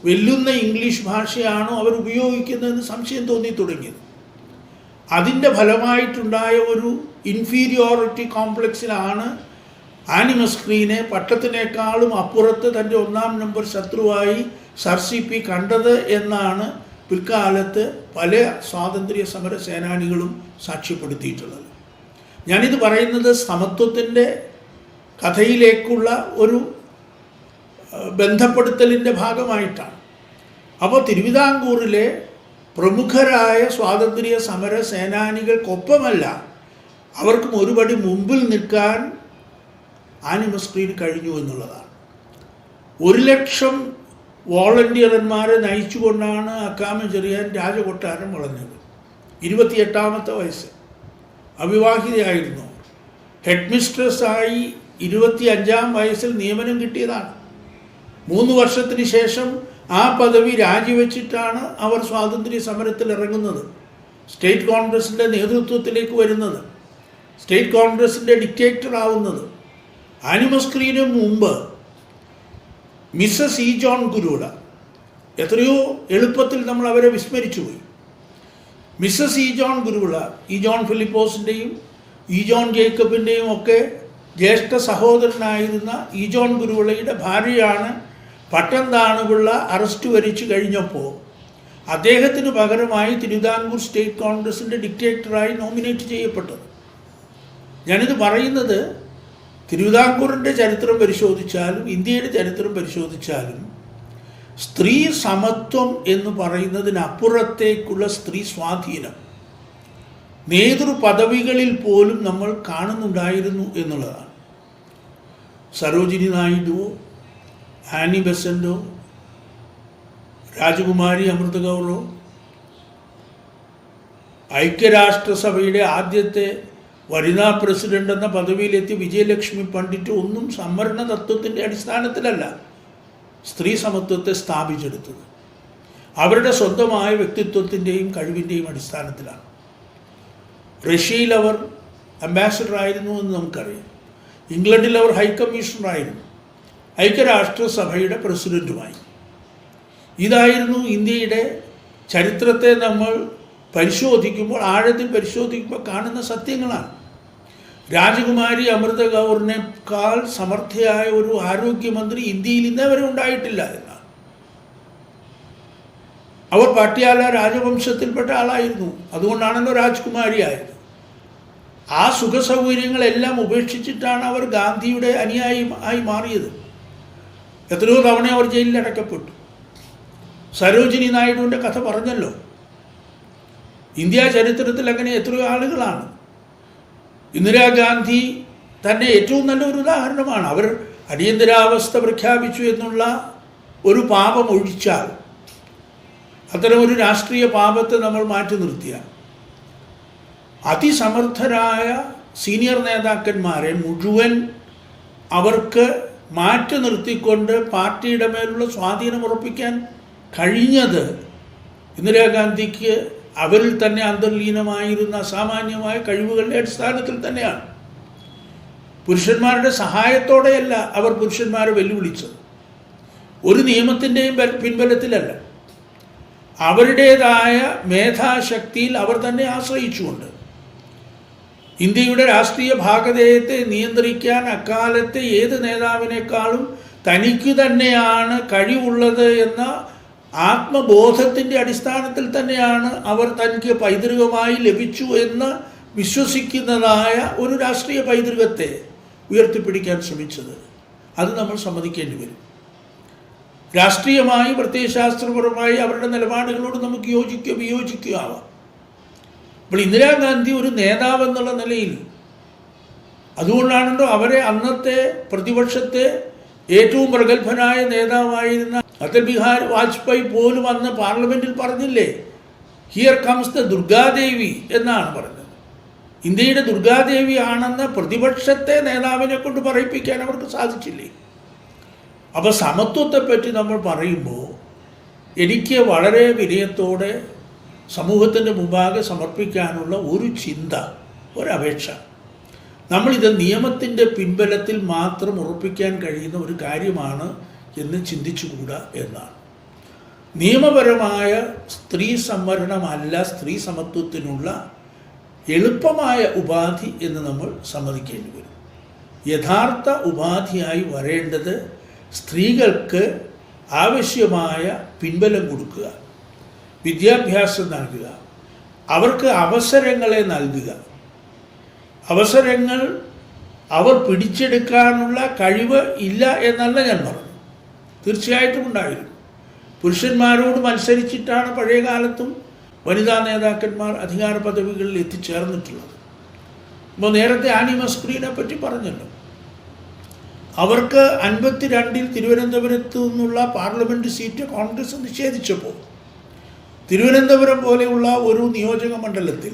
[SPEAKER 2] വെല്ലുന്ന ഇംഗ്ലീഷ് ഭാഷയാണോ അവർ ഉപയോഗിക്കുന്നതെന്ന് സംശയം തോന്നി തുടങ്ങിയത്. അതിൻ്റെ ഫലമായിട്ടുണ്ടായ ഒരു ഇൻഫീരിയോറിറ്റി കോംപ്ലക്സിലാണ് ആനി മസ്ക്രീനെ പട്ടത്തിനേക്കാളും അപ്പുറത്ത് തൻ്റെ ഒന്നാം നമ്പർ ശത്രുവായി സർ സി പി കണ്ടത് എന്നാണ് പിൽക്കാലത്ത് പല സ്വാതന്ത്ര്യ സമര സേനാനികളും സാക്ഷ്യപ്പെടുത്തിയിട്ടുള്ളത്. ഞാനിത് പറയുന്നത് സമത്വത്തിൻ്റെ കഥയിലേക്കുള്ള ഒരു ബന്ധപ്പെടുത്തലിൻ്റെ ഭാഗമായിട്ടാണ്. അപ്പോൾ തിരുവിതാംകൂറിലെ പ്രമുഖരായ സ്വാതന്ത്ര്യ സമര സേനാനികൾക്കൊപ്പമല്ല, അവർക്കും ഒരുപടി മുമ്പിൽ നിൽക്കാൻ ആനി മസ്ക്രീന് കഴിഞ്ഞു എന്നുള്ളതാണ്. 100,000 വോളണ്ടിയർമാരെ നയിച്ചുകൊണ്ടാണ് അക്കാമ ചെറിയാൻ രാജകൊട്ടാരം വളർന്നത്. 28ാമത്തെ വയസ്സ്, അവിവാഹിതയായിരുന്നു. ഹെഡ് മിസ്ട്രസ്സായി 25ാം വയസ്സിൽ നിയമനം കിട്ടിയതാണ്. 3 വർഷത്തിന് ശേഷം ആ പദവി രാജിവെച്ചിട്ടാണ് അവർ സ്വാതന്ത്ര്യ സമരത്തിൽ ഇറങ്ങുന്നത്, സ്റ്റേറ്റ് കോൺഗ്രസിൻ്റെ നേതൃത്വത്തിലേക്ക് വരുന്നത്, സ്റ്റേറ്റ് കോൺഗ്രസിൻ്റെ ഡിക്റ്റേറ്റർ ആവുന്നത്. ആനി മസ്ക്രീന് മുമ്പ് മിസ്സസ് ഇ ജോൺ ഗുരുവിള. എത്രയോ എളുപ്പത്തിൽ നമ്മൾ അവരെ വിസ്മരിച്ചു പോയി. Mrs E John Guruvila E John ഫിലിപ്പോസിൻ്റെയും ഇ ജോൺ ജേക്കബിൻ്റെയും ഒക്കെ ജ്യേഷ്ഠ സഹോദരനായിരുന്ന ഇ ജോൺ ഗുരുവിളയുടെ ഭാര്യയാണ് പട്ടംതാണുപിള്ള അറസ്റ്റ് വരിച്ചു കഴിഞ്ഞപ്പോൾ അദ്ദേഹത്തിന് പകരമായി തിരുവിതാംകൂർ സ്റ്റേറ്റ് കോൺഗ്രസിൻ്റെ ഡിക്റ്റേറ്ററായി നോമിനേറ്റ് ചെയ്യപ്പെട്ടത്. ഞാനിത് പറയുന്നത് തിരുവിതാംകൂറിൻ്റെ ചരിത്രം പരിശോധിച്ചാലും ഇന്ത്യയുടെ ചരിത്രം പരിശോധിച്ചാലും സ്ത്രീ സമത്വം എന്ന് പറയുന്നതിനപ്പുറത്തേക്കുള്ള സ്ത്രീ സ്വാധീനം നേതൃപദവികളിൽ പോലും നമ്മൾ കാണുന്നുണ്ടായിരുന്നു എന്നുള്ളതാണ്. സരോജിനി നായിഡുവോ ആനി ബെസൻറ്റോ രാജകുമാരി അമൃത കൗറോ ഐക്യരാഷ്ട്രസഭയുടെ ആദ്യത്തെ വനിതാ പ്രസിഡന്റ് എന്ന പദവിയിലെത്തി വിജയലക്ഷ്മി പണ്ഡിറ്റ് ഒന്നും സംവരണ തത്വത്തിൻ്റെ അടിസ്ഥാനത്തിലല്ല സ്ത്രീ സമത്വത്തെ സ്ഥാപിച്ചെടുത്തത്. അവരുടെ സ്വന്തമായ വ്യക്തിത്വത്തിൻ്റെയും കഴിവിൻ്റെയും അടിസ്ഥാനത്തിലാണ്. റഷ്യയിൽ അവർ അംബാസഡർ ആയിരുന്നു എന്ന് നമുക്കറിയാം. ഇംഗ്ലണ്ടിൽ അവർ ഹൈക്കമ്മീഷണറായിരുന്നു. ഐക്യരാഷ്ട്രസഭയുടെ പ്രസിഡൻറ്റുമായി. ഇതായിരുന്നു ഇന്ത്യയുടെ ചരിത്രത്തെ നമ്മൾ പരിശോധിക്കുമ്പോൾ, ആഴത്തിൽ പരിശോധിക്കുമ്പോൾ കാണുന്ന സത്യങ്ങളാണ്. രാജകുമാരി അമൃത കൗറിനേക്കാൾ സമർത്ഥയായ ഒരു ആരോഗ്യമന്ത്രി ഇന്ത്യയിൽ ഇന്നേവരെ ഉണ്ടായിട്ടില്ല എന്നാണ്. അവർ പാട്യാല രാജവംശത്തിൽപ്പെട്ട ആളായിരുന്നു. അതുകൊണ്ടാണല്ലോ രാജ്കുമാരിയായത്. ആ സുഖസൗകര്യങ്ങളെല്ലാം ഉപേക്ഷിച്ചിട്ടാണ് അവർ ഗാന്ധിയുടെ അനുയായി മാറിയത്. എത്രയോ തവണ അവർ ജയിലിൽ അടക്കപ്പെട്ടു. സരോജിനി നായിഡുവിൻ്റെ കഥ പറഞ്ഞല്ലോ. ഇന്ത്യ ചരിത്രത്തിൽ അങ്ങനെ എത്രയോ ആളുകളാണ്. ഇന്ദിരാഗാന്ധി തന്നെ ഏറ്റവും നല്ലൊരു ഉദാഹരണമാണ്. അവർ അടിയന്തരാവസ്ഥ പ്രഖ്യാപിച്ചു എന്നുള്ള ഒരു പാപം ഒഴിച്ചാൽ, അത്തരമൊരു രാഷ്ട്രീയ പാപത്തെ നമ്മൾ മാറ്റി നിർത്തിയാൽ, അതിസമർത്ഥരായ സീനിയർ നേതാക്കന്മാരെ മുഴുവൻ അവർക്ക് മാറ്റി നിർത്തിക്കൊണ്ട് പാർട്ടിയുടെ മേലുള്ള സ്വാധീനം ഉറപ്പിക്കാൻ കഴിഞ്ഞത് ഇന്ദിരാഗാന്ധിക്ക് അവരിൽ തന്നെ അന്തർലീനമായിരുന്ന അസാമാന്യമായ കഴിവുകളുടെ അടിസ്ഥാനത്തിൽ തന്നെയാണ്. പുരുഷന്മാരുടെ സഹായത്തോടെയല്ല അവർ പുരുഷന്മാരെ വെല്ലുവിളിച്ചത്. ഒരു നിയമത്തിൻ്റെയും പിൻബലത്തിലല്ല. അവരുടേതായ മേധാശക്തിയിൽ അവർ തന്നെ ആശ്രയിച്ചുകൊണ്ട് ഇന്ത്യയുടെ രാഷ്ട്രീയ ഭാഗധേയത്തെ നിയന്ത്രിക്കാൻ അക്കാലത്തെ ഏത് നേതാവിനേക്കാളും തനിക്ക് തന്നെയാണ് കഴിവുള്ളത് എന്ന ആത്മബോധത്തിൻ്റെ അടിസ്ഥാനത്തിൽ തന്നെയാണ് അവർ തനിക്ക് പൈതൃകമായി ലഭിച്ചു എന്ന് വിശ്വസിക്കുന്നതായ ഒരു രാഷ്ട്രീയ പൈതൃകത്തെ ഉയർത്തിപ്പിടിക്കാൻ ശ്രമിച്ചത്. അത് നമ്മൾ സമ്മതിക്കേണ്ടി വരും. രാഷ്ട്രീയമായി പ്രത്യയശാസ്ത്രപരമായി അവരുടെ നിലപാടുകളോട് നമുക്ക് യോജിക്കുകയോ വിയോജിക്കുകയോ ആവാം. അപ്പോൾ ഇന്ദിരാഗാന്ധി ഒരു നേതാവെന്നുള്ള നിലയിൽ, അതുകൊണ്ടാണല്ലോ അവരെ അന്നത്തെ പ്രതിപക്ഷത്തെ ഏറ്റവും പ്രഗത്ഭനായ നേതാവായിരുന്ന അടൽ ബിഹാരി വാജ്പേയി പോലും അന്ന് പാർലമെൻറ്റിൽ പറഞ്ഞില്ലേ, ഹിയർ കംസ് ദ ദുർഗാദേവി എന്നാണ് പറഞ്ഞത്. ഇന്ത്യയുടെ ദുർഗാദേവി ആണെന്ന് പ്രതിപക്ഷത്തെ നേതാവിനെ കൊണ്ട് പറയിപ്പിക്കാൻ അവർക്ക് സാധിച്ചില്ലേ. അപ്പോൾ സമത്വത്തെപ്പറ്റി നമ്മൾ പറയുമ്പോൾ എനിക്ക് വളരെ വിനയത്തോടെ സമൂഹത്തിൻ്റെ മുമ്പാകെ സമർപ്പിക്കാനുള്ള ഒരു ചിന്ത, ഒരപേക്ഷ, നമ്മളിത് നിയമത്തിൻ്റെ പിൻബലത്തിൽ മാത്രം ഉറപ്പിക്കാൻ കഴിയുന്ന ഒരു കാര്യമാണ് എന്ന് ചിന്തിച്ചുകൂടാ എന്നാണ്. നിയമപരമായ സ്ത്രീ സംവരണമല്ല സ്ത്രീ സമത്വത്തിനുള്ള എളുപ്പമായ ഉപാധി എന്ന് നമ്മൾ സമ്മതിക്കേണ്ടി വരും. യഥാർത്ഥ ഉപാധിയായി വരേണ്ടത് സ്ത്രീകൾക്ക് ആവശ്യമായ പിൻബലം കൊടുക്കുക, വിദ്യാഭ്യാസം നൽകുക, അവർക്ക് അവസരങ്ങളെ നൽകുക. അവസരങ്ങൾ അവർ പിടിച്ചെടുക്കാനുള്ള കഴിവ് ഇല്ല എന്നല്ല ഞാൻ പറഞ്ഞു. തീർച്ചയായിട്ടും ഉണ്ടായിരുന്നു. പുരുഷന്മാരോട് മത്സരിച്ചിട്ടാണ് പഴയ കാലത്തും വനിതാ നേതാക്കന്മാർ അധികാര പദവികളിൽ എത്തിച്ചേർന്നിട്ടുള്ളത്. അപ്പോൾ നേരത്തെ ആനി മസ്ക്രീനെ പറ്റി പറഞ്ഞല്ലോ. അവർക്ക് 52 തിരുവനന്തപുരത്ത് നിന്നുള്ള പാർലമെൻറ്റ് സീറ്റ് കോൺഗ്രസ് നിഷേധിച്ചപ്പോൾ തിരുവനന്തപുരം പോലെയുള്ള ഒരു നിയോജക മണ്ഡലത്തിൽ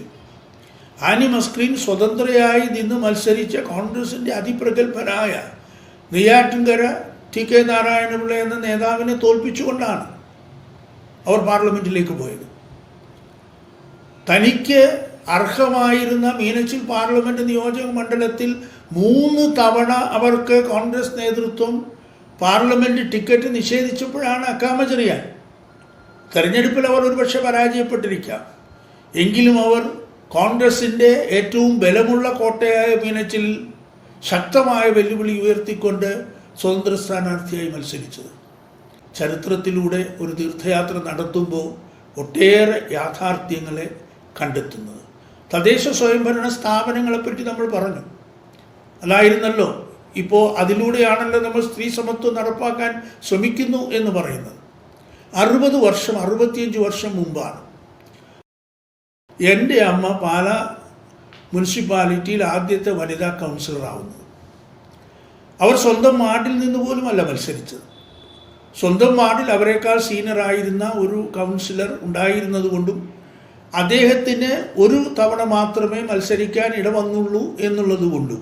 [SPEAKER 2] ആനി മസ്ക്രീൻ സ്വതന്ത്രയായി നിന്ന് മത്സരിച്ച കോൺഗ്രസിൻ്റെ അതിപ്രഗത്ഭനായ നെയ്യാറ്റിൻകര ടി കെ നാരായണപിള്ള എന്ന നേതാവിനെ തോൽപ്പിച്ചുകൊണ്ടാണ് അവർ പാർലമെൻറ്റിലേക്ക് പോയത്. തനിക്ക് അർഹമായിരുന്ന മീനച്ചിൽ പാർലമെൻറ്റ് നിയോജക മണ്ഡലത്തിൽ 3 തവണ അവർക്ക് കോൺഗ്രസ് നേതൃത്വം പാർലമെൻറ്റ് ടിക്കറ്റ് നിഷേധിച്ചപ്പോഴാണ് അക്കാമചെറിയാൻ. തെരഞ്ഞെടുപ്പിൽ അവർ ഒരുപക്ഷെ പരാജയപ്പെട്ടിരിക്കാം. എങ്കിലും അവർ കോൺഗ്രസിൻ്റെ ഏറ്റവും ബലമുള്ള കോട്ടയായ മീനച്ചിൽ ശക്തമായ വെല്ലുവിളി ഉയർത്തിക്കൊണ്ട് സ്വതന്ത്ര സ്ഥാനാർത്ഥിയായി മത്സരിച്ചത്. ചരിത്രത്തിലൂടെ ഒരു തീർത്ഥയാത്ര നടത്തുമ്പോൾ ഒട്ടേറെ യാഥാർത്ഥ്യങ്ങളെ കണ്ടെത്തുന്നത്. തദ്ദേശ സ്വയംഭരണ സ്ഥാപനങ്ങളെപ്പറ്റി നമ്മൾ പറഞ്ഞു. അതായിരുന്നല്ലോ ഇപ്പോൾ അതിലൂടെയാണല്ലോ നമ്മൾ സ്ത്രീ സമത്വം നടപ്പാക്കാൻ ശ്രമിക്കുന്നു എന്ന് പറയുന്നത്. 65 വർഷം മുമ്പാണ് എൻ്റെ അമ്മ പാലാ മുനിസിപ്പാലിറ്റിയിൽ ആദ്യത്തെ വനിതാ കൗൺസിലറാവുന്നത്. അവർ സ്വന്തം വാർഡിൽ നിന്ന് പോലുമല്ല മത്സരിച്ചത്. സ്വന്തം വാർഡിൽ അവരെക്കാൾ സീനിയറായിരുന്ന ഒരു കൗൺസിലർ ഉണ്ടായിരുന്നത് കൊണ്ടും അദ്ദേഹത്തിന് ഒരു തവണ മാത്രമേ മത്സരിക്കാൻ ഇടവന്നുള്ളൂ എന്നുള്ളത് കൊണ്ടും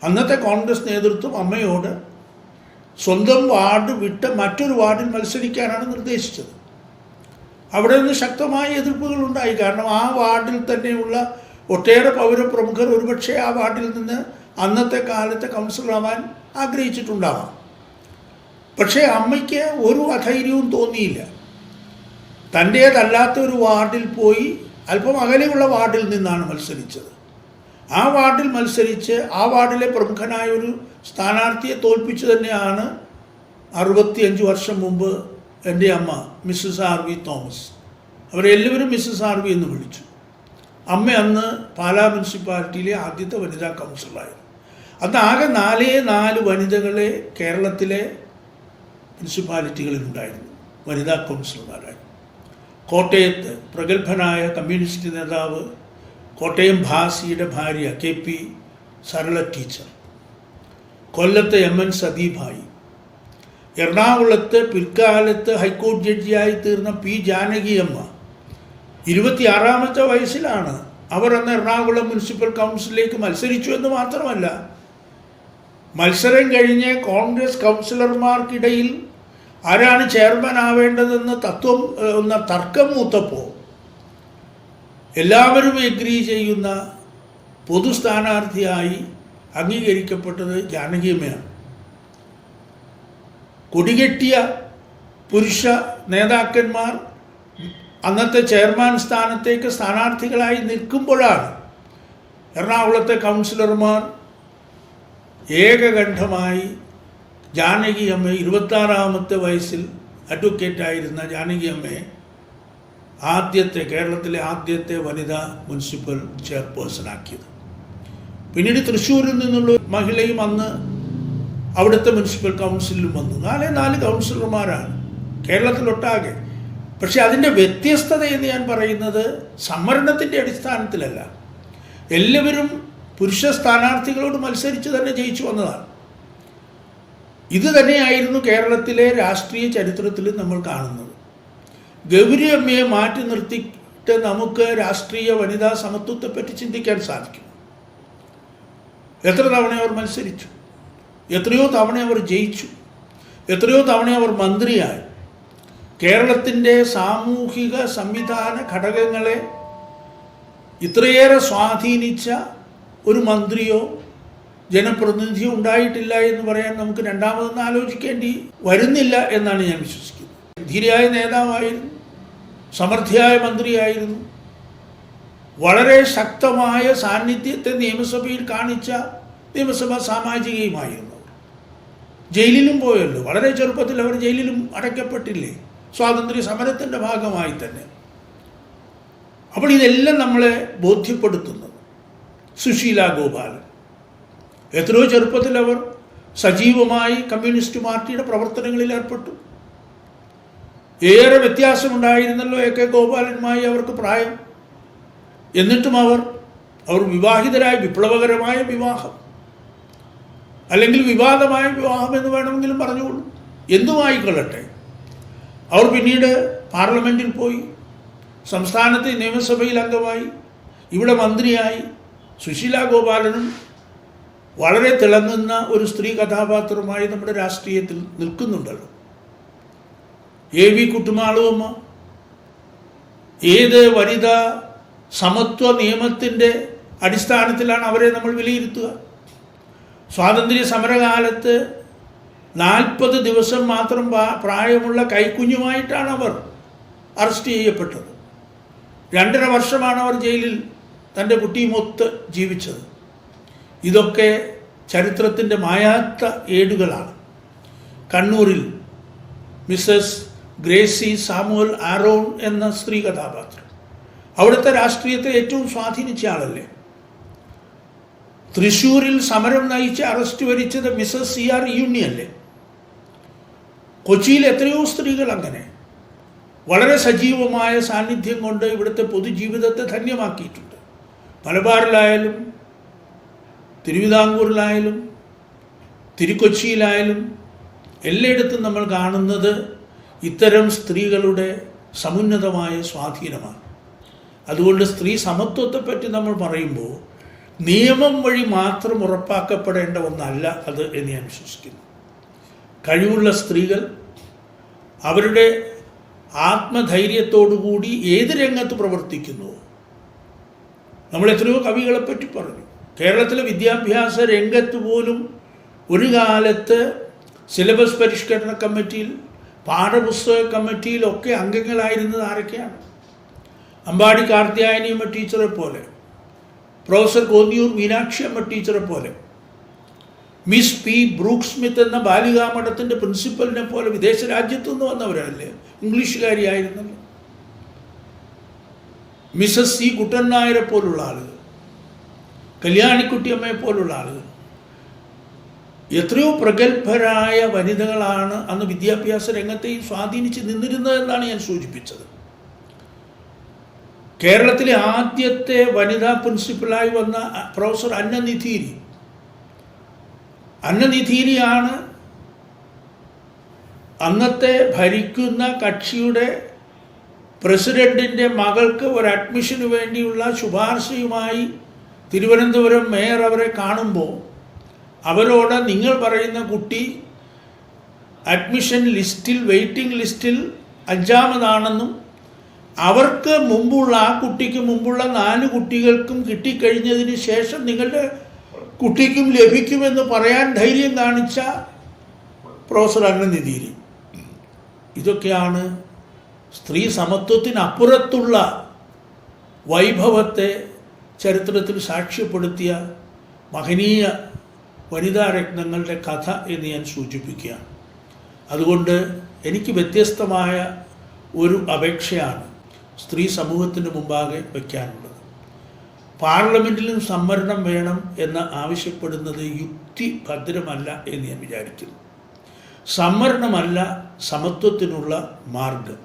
[SPEAKER 2] അന്നത്തെ കോൺഗ്രസ് നേതൃത്വം അമ്മയോട് സ്വന്തം വാർഡ് വിട്ട് മറ്റൊരു വാർഡിൽ മത്സരിക്കാനാണ് നിർദ്ദേശിച്ചത്. അവിടെ നിന്ന് ശക്തമായ എതിർപ്പുകളുണ്ടായി. കാരണം ആ വാർഡിൽ തന്നെയുള്ള ഒട്ടേറെ പൗരപ്രമുഖർ ഒരുപക്ഷെ ആ വാർഡിൽ നിന്ന് അന്നത്തെ കാലത്തെ കൗൺസിലറാവാൻ ആഗ്രഹിച്ചിട്ടുണ്ടാവാം. പക്ഷേ അമ്മയ്ക്ക് ഒരു അധൈര്യവും തോന്നിയില്ല. തൻ്റേതല്ലാത്ത ഒരു വാർഡിൽ പോയി അല്പം അകലെയുള്ള വാർഡിൽ നിന്നാണ് മത്സരിച്ചത്. ആ വാർഡിൽ മത്സരിച്ച് ആ വാർഡിലെ പ്രമുഖനായ ഒരു സ്ഥാനാർത്ഥിയെ തോൽപ്പിച്ചു തന്നെയാണ് 65 വർഷം മുമ്പ് എൻ്റെ അമ്മ മിസ്സസ് ആർ വി തോമസ്, അവരെല്ലാവരും മിസ്സസ് ആർ വി എന്ന് വിളിച്ചു. അമ്മ അന്ന് പാലാ മുനിസിപ്പാലിറ്റിയിലെ ആദ്യത്തെ വനിതാ കൗൺസിലറായിരുന്നു. അന്ന് ആകെ 4 വനിതകളെ കേരളത്തിലെ മുനിസിപ്പാലിറ്റികളിലുണ്ടായിരുന്നു വനിതാ കൗൺസിലർമാരായി. കോട്ടയത്ത് പ്രഗത്ഭനായ കമ്മ്യൂണിസ്റ്റ് നേതാവ് കോട്ടയം ഭാസിയുടെ ഭാര്യ KP സരള ടീച്ചർ, കൊല്ലത്തെ MN സതീഭായി, എറണാകുളത്ത് പിൽക്കാലത്ത് ഹൈക്കോടതി ജഡ്ജിയായി തീർന്ന P ജാനകിയമ്മ 26-ാമത്തെ വയസ്സിലാണ് അവർ അന്ന് എറണാകുളം മുനിസിപ്പൽ കൗൺസിലിലേക്ക് മത്സരിച്ചു എന്ന് മാത്രമല്ല, മത്സരം കഴിഞ്ഞ് കോൺഗ്രസ് കൗൺസിലർമാർക്കിടയിൽ ആരാണ് ചെയർമാൻ ആവേണ്ടതെന്ന് തർക്കം മൂത്തപ്പോൾ എല്ലാവരും എഗ്രി ചെയ്യുന്ന പൊതു സ്ഥാനാർത്ഥിയായി അംഗീകരിക്കപ്പെട്ടത് ജാനകിയമ്മയാണ്. കൊടികെട്ടിയ പുരുഷ നേതാക്കന്മാർ അന്നത്തെ ചെയർമാൻ സ്ഥാനത്തേക്ക് സ്ഥാനാർത്ഥികളായി നിൽക്കുമ്പോഴാണ് എറണാകുളത്തെ കൗൺസിലർമാർ ഏകകണ്ഠമായി ജാനകിയമ്മ 26-ാമത്തെ വയസ്സിൽ അഡ്വക്കേറ്റായിരുന്ന ജാനകിയമ്മയെ കേരളത്തിലെ ആദ്യത്തെ വനിതാ മുനിസിപ്പൽ ചെയർപേഴ്സണാക്കിയത്. പിന്നീട് തൃശ്ശൂരിൽ നിന്നുള്ള മഹിളയും അന്ന് അവിടുത്തെ മുനിസിപ്പൽ കൗൺസിലും വന്നു. 4 കൗൺസിലർമാരാണ് കേരളത്തിലൊട്ടാകെ. പക്ഷെ അതിൻ്റെ വ്യത്യസ്തത എന്ന് ഞാൻ പറയുന്നത് സംവരണത്തിൻ്റെ അടിസ്ഥാനത്തിലല്ല, എല്ലാവരും പുരുഷ സ്ഥാനാർത്ഥികളോട് മത്സരിച്ച് തന്നെ ജയിച്ചു വന്നതാണ്. ഇത് തന്നെയായിരുന്നു കേരളത്തിലെ രാഷ്ട്രീയ ചരിത്രത്തിൽ നമ്മൾ കാണുന്നത്. ഗൗരി അമ്മയെ മാറ്റി നിർത്തിയിട്ട് നമുക്ക് രാഷ്ട്രീയ വനിതാ സമത്വത്തെപ്പറ്റി ചിന്തിക്കാൻ സാധിക്കും. എത്ര തവണ അവർ മത്സരിച്ചു, എത്രയോ തവണ അവർ ജയിച്ചു, എത്രയോ തവണ അവർ മന്ത്രിയായി. കേരളത്തിൻ്റെ സാമൂഹിക സംവിധാന ഘടകങ്ങളെ ഇത്രയേറെ സ്വാധീനിച്ച ഒരു മന്ത്രിയോ ജനപ്രതിനിധിയോ ഉണ്ടായിട്ടില്ല എന്ന് പറയാൻ നമുക്ക് രണ്ടാമതൊന്നും ആലോചിക്കേണ്ടി വരുന്നില്ല എന്നാണ് ഞാൻ വിശ്വസിക്കുന്നത്. ധീരയായ നേതാവായിരുന്നു, സമർത്ഥയായ മന്ത്രിയായിരുന്നു, വളരെ ശക്തമായ സാന്നിധ്യത്തെ നിയമസഭയിൽ കാണിച്ച നിയമസഭാ സാമാജികയുമായിരുന്നു. ജയിലിലും പോയല്ലോ, വളരെ ചെറുപ്പത്തിൽ അവർ ജയിലിലും അടയ്ക്കപ്പെട്ടില്ലേ, സ്വാതന്ത്ര്യ സമരത്തിൻ്റെ ഭാഗമായി തന്നെ. അപ്പോൾ ഇതെല്ലാം നമ്മളെ ബോധ്യപ്പെടുത്തുന്നത്. സുശീല ഗോപാലൻ, എത്രയോ ചെറുപ്പത്തിൽ അവർ സജീവമായി കമ്മ്യൂണിസ്റ്റ് പാർട്ടിയുടെ പ്രവർത്തനങ്ങളിൽ ഏർപ്പെട്ടു. ഏറെ വ്യത്യാസമുണ്ടായിരുന്നല്ലോ AK ഗോപാലനുമായി അവർക്ക് പ്രായം. എന്നിട്ടും അവർ വിവാഹിതരായ, വിപ്ലവകരമായ വിവാഹം അല്ലെങ്കിൽ വിവാദമായ വിവാഹം എന്ന് വേണമെങ്കിലും പറഞ്ഞുകൊള്ളൂ, എന്തുമായിക്കൊള്ളട്ടെ. അവർ പിന്നീട് പാർലമെൻറ്റിൽ പോയി, സംസ്ഥാനത്തെ നിയമസഭയിൽ അംഗമായി, ഇവിടെ മന്ത്രിയായി. സുശീല ഗോപാലനും വളരെ തിളങ്ങുന്ന ഒരു സ്ത്രീ കഥാപാത്രമായി നമ്മുടെ രാഷ്ട്രീയത്തിൽ നിൽക്കുന്നുണ്ടല്ലോ. AV കുട്ടുമാളുവമ്മ ഏത് വനിതാ സമത്വ നിയമത്തിൻ്റെ അടിസ്ഥാനത്തിലാണ് അവരെ നമ്മൾ വിലയിരുത്തുക? സ്വാതന്ത്ര്യ സമരകാലത്ത് 40 ദിവസം മാത്രം പ്രായമുള്ള കൈക്കുഞ്ഞുമായിട്ടാണ് അവർ അറസ്റ്റ് ചെയ്യപ്പെട്ടത്. 2.5 വർഷമാണ് അവർ ജയിലിൽ തൻ്റെ കുട്ടിയുമൊത്ത് ജീവിച്ചത്. ഇതൊക്കെ ചരിത്രത്തിൻ്റെ മായാത്ത ഏടുകളാണ്. കണ്ണൂരിൽ മിസ്സസ് ഗ്രേസി സാമുവൽ ആരോൺ എന്ന സ്ത്രീ കഥാപാത്രം അവിടുത്തെ രാഷ്ട്രീയത്തെ ഏറ്റവും സ്വാധീനിച്ച ആളല്ലേ. തൃശ്ശൂരിൽ സമരം നയിച്ച് അറസ്റ്റ് വരിച്ചത് മിസ്സസ് CR യൂണി അല്ലേ. കൊച്ചിയിൽ എത്രയോ സ്ത്രീകൾ അങ്ങനെ വളരെ സജീവമായ സാന്നിധ്യം കൊണ്ട് ഇവിടുത്തെ പൊതുജീവിതത്തെ ധന്യമാക്കിയിട്ടുണ്ട്. മലബാറിലായാലും തിരുവിതാംകൂറിലായാലും തിരുക്കൊച്ചിയിലായാലും എല്ലായിടത്തും നമ്മൾ കാണുന്നത് ഇത്തരം സ്ത്രീകളുടെ സമുന്നതമായ സ്വാധീനമാണ്. അതുകൊണ്ട് സ്ത്രീ സമത്വത്തെപ്പറ്റി നമ്മൾ പറയുമ്പോൾ നിയമം വഴി മാത്രം ഉറപ്പാക്കപ്പെടേണ്ട ഒന്നല്ല അത് എന്ന് ഞാൻ വിശ്വസിക്കുന്നു. കഴിവുള്ള സ്ത്രീകൾ അവരുടെ ആത്മധൈര്യത്തോടുകൂടി ഏത് രംഗത്ത് പ്രവർത്തിക്കുന്നു. നമ്മൾ എത്രയോ കവികളെപ്പറ്റി പറഞ്ഞു. കേരളത്തിലെ വിദ്യാഭ്യാസ രംഗത്ത് പോലും ഒരു കാലത്ത് സിലബസ് പരിഷ്കരണ കമ്മിറ്റിയിൽ, പാഠപുസ്തക കമ്മിറ്റിയിലൊക്കെ അംഗങ്ങളായിരുന്നത് ആരൊക്കെയാണ്? അമ്പാടി കാർത്യായനിയമ്മ ടീച്ചറെ പോലെ, പ്രൊഫസർ കോന്നിയൂർ മീനാക്ഷി അമ്മ ടീച്ചറെ പോലെ, മിസ് പി ബ്രൂക്ക് സ്മിത്ത് എന്ന ബാലികാമഠത്തിൻ്റെ പ്രിൻസിപ്പലിനെ പോലെ വിദേശ രാജ്യത്തു നിന്ന് വന്നവരല്ലേ, ഇംഗ്ലീഷുകാരിയായിരുന്നല്ലോ. മിസ്സസ് സി കുട്ടൻ നായരെ പോലുള്ള ആളുകൾ, കല്യാണിക്കുട്ടിയമ്മയെ പോലുള്ള ആളുകൾ, എത്രയോ പ്രഗത്ഭരായ വനിതകളാണ് അന്ന് വിദ്യാഭ്യാസ രംഗത്തെയും സ്വാധീനിച്ച് നിന്നിരുന്നതെന്നാണ് ഞാൻ സൂചിപ്പിച്ചത്. കേരളത്തിലെ ആദ്യത്തെ വനിതാ പ്രിൻസിപ്പലായി വന്ന പ്രൊഫസർ അന്നനിധീരിയാണ് അന്നത്തെ ഭരിക്കുന്ന കക്ഷിയുടെ പ്രസിഡൻറ്റിൻ്റെ മകൾക്ക് ഒരു അഡ്മിഷന് വേണ്ടിയുള്ള ശുപാർശയുമായി തിരുവനന്തപുരം മേയർ അവരെ കാണുമ്പോൾ അവരോട് നിങ്ങൾ പറയുന്ന കുട്ടി അഡ്മിഷൻ ലിസ്റ്റിൽ, വെയിറ്റിംഗ് ലിസ്റ്റിൽ 5ാമതാണെന്നും അവർക്ക് മുമ്പുള്ള ആ കുട്ടിക്ക് മുമ്പുള്ള 4 കുട്ടികൾക്കും കിട്ടിക്കഴിഞ്ഞതിന് ശേഷം നിങ്ങളുടെ കുട്ടിക്കും ലഭിക്കുമെന്ന് പറയാൻ ധൈര്യം കാണിച്ച പ്രൊഫസർ അന്നനിധീരി. ഇതൊക്കെയാണ് സ്ത്രീ സമത്വത്തിനപ്പുറത്തുള്ള വൈഭവത്തെ ചരിത്രത്തിൽ സാക്ഷ്യപ്പെടുത്തിയ മഹനീയ വനിതാ രത്നങ്ങളുടെ കഥ എന്ന് ഞാൻ സൂചിപ്പിക്കുകയാണ്. അതുകൊണ്ട് എനിക്ക് വ്യത്യസ്തമായ ഒരു അപേക്ഷയാണ് സ്ത്രീ സമൂഹത്തിന് മുമ്പാകെ വയ്ക്കാനുള്ളത്. പാർലമെൻറ്റിലും സംവരണം വേണം എന്ന് ആവശ്യപ്പെടുന്നത് യുക്തിഭദ്രമല്ല എന്ന് ഞാൻ വിചാരിക്കുന്നു. സംവരണമല്ല സമത്വത്തിനുള്ള മാർഗം,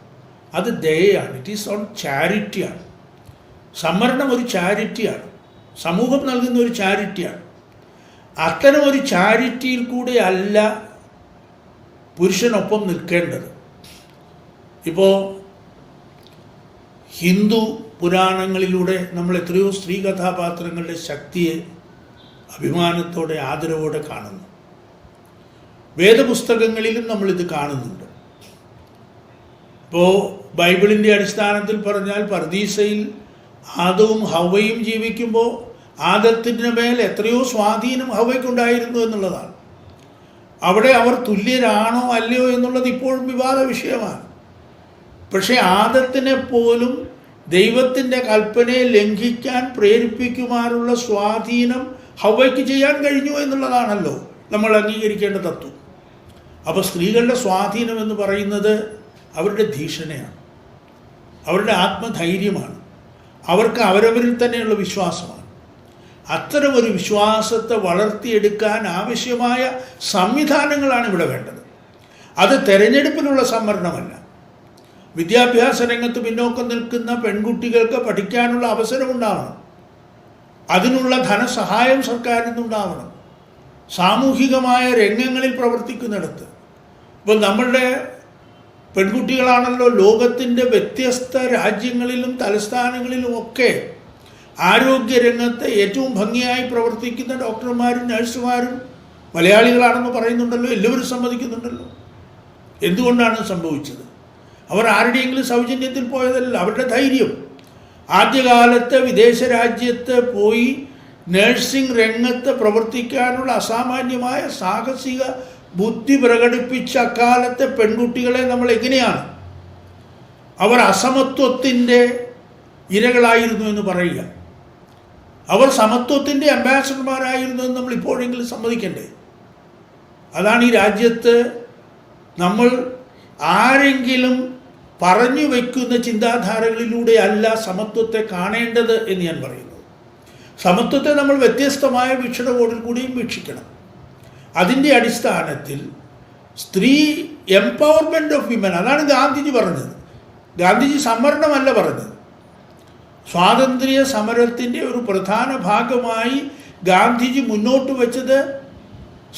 [SPEAKER 2] അത് ദയയാണ്. ഇറ്റ് ഈസ് ഓൺ ചാരിറ്റിയാണ്. സംവരണം ഒരു ചാരിറ്റിയാണ്, സമൂഹം നൽകുന്ന ഒരു ചാരിറ്റിയാണ്. അത്തരം ഒരു ചാരിറ്റിയിൽ കൂടെ അല്ല പുരുഷനൊപ്പം നിൽക്കേണ്ടത്. ഇപ്പോൾ ഹിന്ദു പുരാണങ്ങളിലൂടെ നമ്മൾ എത്രയോ സ്ത്രീ കഥാപാത്രങ്ങളുടെ ശക്തിയെ അഭിമാനത്തോടെ ആദരവോടെ കാണുന്നു. വേദപുസ്തകങ്ങളിലും നമ്മളിത് കാണുന്നുണ്ട്. ഇപ്പോൾ ബൈബിളിൻ്റെ അടിസ്ഥാനത്തിൽ പറഞ്ഞാൽ പർദീസയിൽ ആദവും ഹവ്വയും ജീവിക്കുമ്പോൾ ആദത്തിൻ്റെ മേൽ എത്രയോ സ്വാധീനം ഹവ്വയ്ക്കുണ്ടായിരുന്നു എന്നുള്ളതാണ്. അവിടെ അവർ തുല്യരാണോ അല്ലയോ എന്നുള്ളത് ഇപ്പോഴും വിവാദ വിഷയമാണ്. പക്ഷേ ആദത്തിനെ പോലും ദൈവത്തിൻ്റെ കൽപ്പനയെ ലംഘിക്കാൻ പ്രേരിപ്പിക്കുവാനുള്ള സ്വാധീനം ഹവ്വയ്ക്ക് ചെയ്യാൻ കഴിഞ്ഞു എന്നുള്ളതാണല്ലോ നമ്മൾ അംഗീകരിക്കേണ്ട തത്വം. അപ്പോൾ സ്ത്രീകളുടെ സ്വാധീനം എന്ന് പറയുന്നത് അവരുടെ ഭീഷണിയാണ്, അവരുടെ ആത്മധൈര്യമാണ്, അവർക്ക് അവരവരിൽ തന്നെയുള്ള വിശ്വാസമാണ്. അത്തരമൊരു വിശ്വാസത്തെ വളർത്തിയെടുക്കാൻ ആവശ്യമായ സംവിധാനങ്ങളാണ് ഇവിടെ വേണ്ടത്. അത് തെരഞ്ഞെടുപ്പിനുള്ള സംവരണമല്ല. വിദ്യാഭ്യാസ രംഗത്ത് പിന്നോക്കം നിൽക്കുന്ന പെൺകുട്ടികൾക്ക് പഠിക്കാനുള്ള അവസരമുണ്ടാവണം, അതിനുള്ള ധനസഹായം സർക്കാരിൽ നിന്നുണ്ടാവണം. സാമൂഹികമായ രംഗങ്ങളിൽ പ്രവർത്തിക്കുന്നിടത്ത് ഇപ്പോൾ നമ്മളുടെ പെൺകുട്ടികളാണല്ലോ ലോകത്തിൻ്റെ വ്യത്യസ്ത രാജ്യങ്ങളിലും തലസ്ഥാനങ്ങളിലുമൊക്കെ ആരോഗ്യരംഗത്ത് ഏറ്റവും ഭംഗിയായി പ്രവർത്തിക്കുന്ന ഡോക്ടർമാരും നഴ്സുമാരും മലയാളികളാണെന്ന് പറയുന്നുണ്ടല്ലോ, എല്ലാവരും സമ്മതിക്കുന്നുണ്ടല്ലോ. എന്തുകൊണ്ടാണ് സംഭവിച്ചത്? അവർ ആരുടെയെങ്കിലും സൗജന്യത്തിൽ പോയതല്ല, അവരുടെ ധൈര്യം. ആദ്യകാലത്ത് വിദേശ രാജ്യത്ത് പോയി നഴ്സിംഗ് രംഗത്ത് പ്രവർത്തിക്കാനുള്ള അസാമാന്യമായ സാഹസിക ബുദ്ധി പ്രകടിപ്പിച്ച അക്കാലത്തെ പെൺകുട്ടികളെ നമ്മൾ എങ്ങനെയാണ് അവർ അസമത്വത്തിൻ്റെ ഇരകളായിരുന്നു എന്ന് പറയുക? അവർ സമത്വത്തിൻ്റെ അംബാസഡർമാരായിരുന്നു എന്ന് നമ്മൾ ഇപ്പോഴെങ്കിലും സമ്മതിക്കണ്ടേ? അതാണ് ഈ രാജ്യത്ത് നമ്മൾ ആരെങ്കിലും പറഞ്ഞു വയ്ക്കുന്ന ചിന്താധാരകളിലൂടെ അല്ല സമത്വത്തെ കാണേണ്ടത് എന്ന് ഞാൻ പറയുന്നു. സമത്വത്തെ നമ്മൾ വ്യത്യസ്തമായ വീക്ഷണകോണിൽ കൂടിയും വീക്ഷിക്കണം. അതിൻ്റെ അടിസ്ഥാനത്തിൽ സ്ത്രീ എംപവർമെൻ്റ് ഓഫ് വിമൻ, അതാണ് ഗാന്ധിജി പറഞ്ഞത്. ഗാന്ധിജി സംവരണമല്ല പറഞ്ഞത്. സ്വാതന്ത്ര്യ സമരത്തിൻ്റെ ഒരു പ്രധാന ഭാഗമായി ഗാന്ധിജി മുന്നോട്ട് വച്ചത്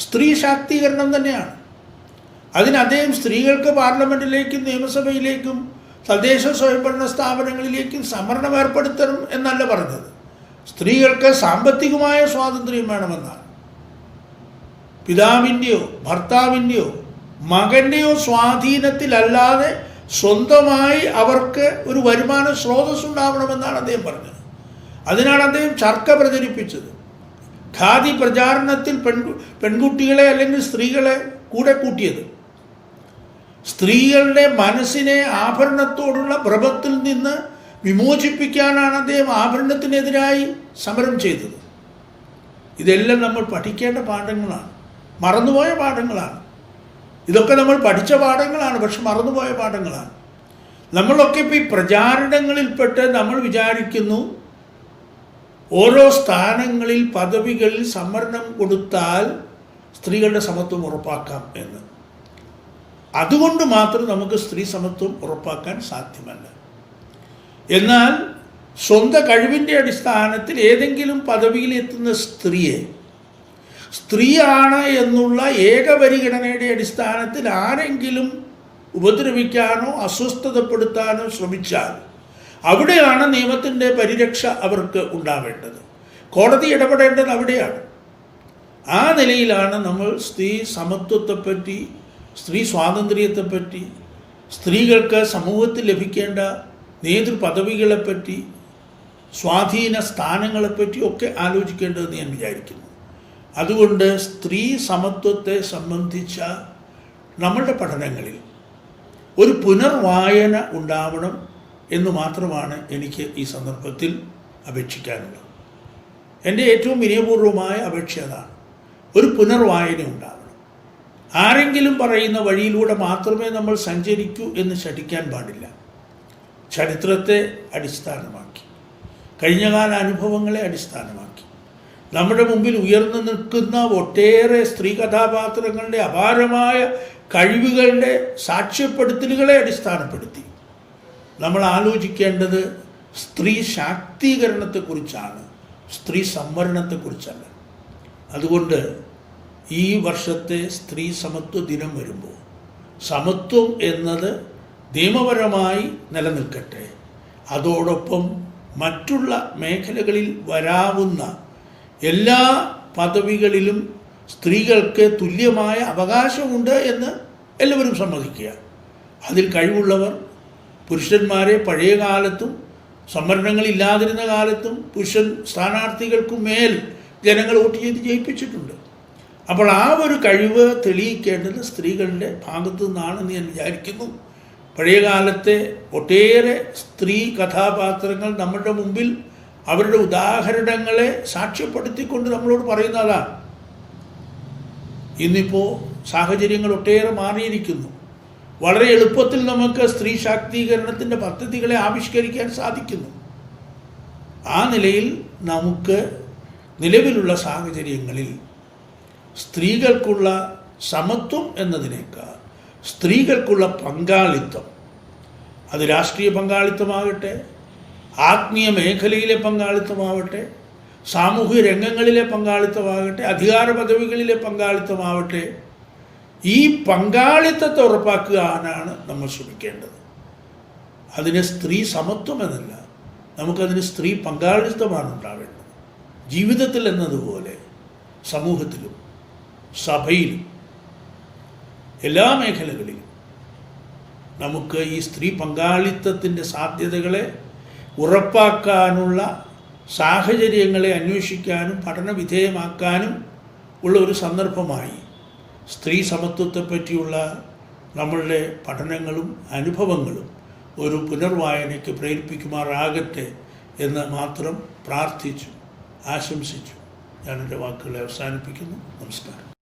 [SPEAKER 2] സ്ത്രീ ശാക്തീകരണം തന്നെയാണ്. അതിന് അദ്ദേഹം സ്ത്രീകൾക്ക് പാർലമെൻറ്റിലേക്കും നിയമസഭയിലേക്കും തദ്ദേശ സ്വയംഭരണ സ്ഥാപനങ്ങളിലേക്കും സംവരണം ഏർപ്പെടുത്തണം എന്നല്ല പറഞ്ഞത്. സ്ത്രീകൾക്ക് സാമ്പത്തികമായ സ്വാതന്ത്ര്യം വേണമെന്നാണ്. പിതാവിൻ്റെയോ ഭർത്താവിൻ്റെയോ മകൻ്റെയോ സ്വാധീനത്തിലല്ലാതെ സ്വന്തമായി അവർക്ക് ഒരു വരുമാന സ്രോതസ് ഉണ്ടാവണമെന്നാണ് അദ്ദേഹം പറഞ്ഞത്. അതിനാണ് അദ്ദേഹം ചർക്ക പ്രചരിപ്പിച്ചത്. ഖാദി പ്രചാരണത്തിൽ പെൺകുട്ടികളെ അല്ലെങ്കിൽ സ്ത്രീകളെ കൂടെ കൂട്ടിയത്. സ്ത്രീകളുടെ മനസ്സിനെ ആഭരണത്തോടുള്ള ഭ്രമത്തിൽ നിന്ന് വിമോചിപ്പിക്കാനാണ് അദ്ദേഹം ആഭരണത്തിനെതിരായി സമരം ചെയ്തത്. ഇതെല്ലാം നമ്മൾ പഠിക്കേണ്ട പാഠങ്ങളാണ്, മറന്നുപോയ പാഠങ്ങളാണ്. ഇതൊക്കെ നമ്മൾ പഠിച്ച പാഠങ്ങളാണ്, പക്ഷെ മറന്നുപോയ പാഠങ്ങളാണ്. നമ്മളൊക്കെ ഇപ്പോൾ ഈ പ്രചാരണങ്ങളിൽപ്പെട്ട് നമ്മൾ വിചാരിക്കുന്നു ഓരോ സ്ഥാനങ്ങളിൽ പദവികളിൽ സംവരണം കൊടുത്താൽ സ്ത്രീകളുടെ സമത്വം ഉറപ്പാക്കാം എന്ന്. അതുകൊണ്ട് മാത്രം നമുക്ക് സ്ത്രീ സമത്വം ഉറപ്പാക്കാൻ സാധ്യമല്ല. എന്നാൽ സ്വന്തം കഴിവിൻ്റെ അടിസ്ഥാനത്തിൽ ഏതെങ്കിലും പദവിയിലെത്തുന്ന സ്ത്രീയെ സ്ത്രീയാണ് എന്നുള്ള ഏകപരിഗണനയുടെ അടിസ്ഥാനത്തിൽ ആരെങ്കിലും ഉപദ്രവിക്കാനോ അസ്വസ്ഥതപ്പെടുത്താനോ ശ്രമിച്ചാൽ അവിടെയാണ് നിയമത്തിൻ്റെ പരിരക്ഷ അവർക്ക് ഉണ്ടാവേണ്ടത്. കോടതി ഇടപെടേണ്ടത് അവിടെയാണ്. ആ നിലയിലാണ് നമ്മൾ സ്ത്രീ സമത്വത്തെപ്പറ്റി, സ്ത്രീ സ്വാതന്ത്ര്യത്തെപ്പറ്റി, സ്ത്രീകൾക്ക് സമൂഹത്തിൽ ലഭിക്കേണ്ട നേതൃപദവികളെപ്പറ്റി, സ്വാധീന സ്ഥാനങ്ങളെപ്പറ്റി ഒക്കെ ആലോചിക്കേണ്ടതെന്ന് ഞാൻ വിചാരിക്കുന്നു. അതുകൊണ്ട് സ്ത്രീ സമത്വത്തെ സംബന്ധിച്ച നമ്മളുടെ പഠനങ്ങളിൽ ഒരു പുനർവായന ഉണ്ടാവണം എന്ന് മാത്രമാണ് എനിക്ക് ഈ സന്ദർഭത്തിൽ അപേക്ഷിക്കാനുള്ളത്. എൻ്റെ ഏറ്റവും വിനയപൂർവമായ അപേക്ഷ അതാണ്. ഒരു പുനർവായന ഉണ്ടാവണം. ആരെങ്കിലും പറയുന്ന വഴിയിലൂടെ മാത്രമേ നമ്മൾ സഞ്ചരിക്കൂ എന്ന് ശഠിക്കാൻ പാടില്ല. ചരിത്രത്തെ അടിസ്ഥാനമാക്കി, കഴിഞ്ഞകാല അനുഭവങ്ങളെ അടിസ്ഥാനമാക്കി, നമ്മുടെ മുമ്പിൽ ഉയർന്നു നിൽക്കുന്ന ഒട്ടേറെ സ്ത്രീ കഥാപാത്രങ്ങളുടെ അപാരമായ കഴിവുകളുടെ സാക്ഷ്യപ്പെടുത്തലുകളെ അടിസ്ഥാനപ്പെടുത്തി നമ്മൾ ആലോചിക്കേണ്ടത് സ്ത്രീ ശാക്തീകരണത്തെക്കുറിച്ചാണ്, സ്ത്രീ സംവരണത്തെക്കുറിച്ചല്ല. അതുകൊണ്ട് ഈ വർഷത്തെ സ്ത്രീ സമത്വ ദിനം വരുമ്പോൾ സമത്വം എന്നത് നിയമപരമായി നിലനിൽക്കട്ടെ. അതോടൊപ്പം മറ്റുള്ള മേഖലകളിൽ വരാവുന്ന എല്ലാ പദവികളിലും സ്ത്രീകൾക്ക് തുല്യമായ അവകാശമുണ്ട് എന്ന് എല്ലാവരും സമ്മതിക്കുക. അതിൽ കഴിവുള്ളവർ പുരുഷന്മാരെ പഴയ കാലത്തും സംവരണങ്ങളില്ലാതിരുന്ന കാലത്തും പുരുഷൻ സ്ഥാനാർത്ഥികൾക്കും മേൽ ജനങ്ങൾ വോട്ട് ചെയ്ത് ജയിപ്പിച്ചിട്ടുണ്ട്. അപ്പോൾ ആ ഒരു കഴിവ് തെളിയിക്കേണ്ടത് സ്ത്രീകളുടെ ഭാഗത്തു നിന്നാണെന്ന് ഞാൻ വിചാരിക്കുന്നു. പഴയകാലത്തെ ഒട്ടേറെ സ്ത്രീ കഥാപാത്രങ്ങൾ നമ്മുടെ മുമ്പിൽ അവരുടെ ഉദാഹരണങ്ങളെ സാക്ഷ്യപ്പെടുത്തിക്കൊണ്ട് നമ്മളോട് പറയുന്നതാണ്. ഇന്നിപ്പോൾ സാഹചര്യങ്ങൾ ഒട്ടേറെ മാറിയിരിക്കുന്നു. വളരെ എളുപ്പത്തിൽ നമുക്ക് സ്ത്രീ ശാക്തീകരണത്തിൻ്റെ പദ്ധതികളെ ആവിഷ്കരിക്കാൻ സാധിക്കുന്നു. ആ നിലയിൽ നമുക്ക് നിലവിലുള്ള സാഹചര്യങ്ങളിൽ സ്ത്രീകൾക്കുള്ള സമത്വം എന്നതിനേക്കാൾ സ്ത്രീകൾക്കുള്ള പങ്കാളിത്തം, അത് രാഷ്ട്രീയ പങ്കാളിത്തമാകട്ടെ, ആത്മീയ മേഖലയിലെ പങ്കാളിത്തമാവട്ടെ, സാമൂഹിക രംഗങ്ങളിലെ പങ്കാളിത്തമാകട്ടെ, അധികാര പദവികളിലെ പങ്കാളിത്തമാവട്ടെ, ഈ പങ്കാളിത്തത്തെ ഉറപ്പാക്കാനാണ് നമ്മൾ ശ്രമിക്കേണ്ടത്. അതിന് സ്ത്രീ സമത്വം എന്നല്ല, നമുക്കതിന് സ്ത്രീ പങ്കാളിത്തമാണ് ഉണ്ടാവേണ്ടത്. ജീവിതത്തിൽ എന്നതുപോലെ സമൂഹത്തിലും സഭയിലും എല്ലാ മേഖലകളിലും നമുക്ക് ഈ സ്ത്രീ പങ്കാളിത്തത്തിൻ്റെ സാധ്യതകളെ ഉറപ്പാക്കാനുള്ള സാഹചര്യങ്ങളെ അന്വേഷിക്കാനും പഠന വിധേയമാക്കാനും ഉള്ള ഒരു സന്ദർഭമായി സ്ത്രീ സമത്വത്തെ പറ്റിയുള്ള നമ്മളുടെ പഠനങ്ങളും അനുഭവങ്ങളും ഒരു പുനർവായനയ്ക്ക് പ്രേരിപ്പിക്കുമാറാകട്ടെ എന്ന് മാത്രം പ്രാർത്ഥിച്ചു ആശംസിച്ചു ഞാൻ എൻ്റെ വാക്കുകളെ അവസാനിപ്പിക്കുന്നു. നമസ്കാരം.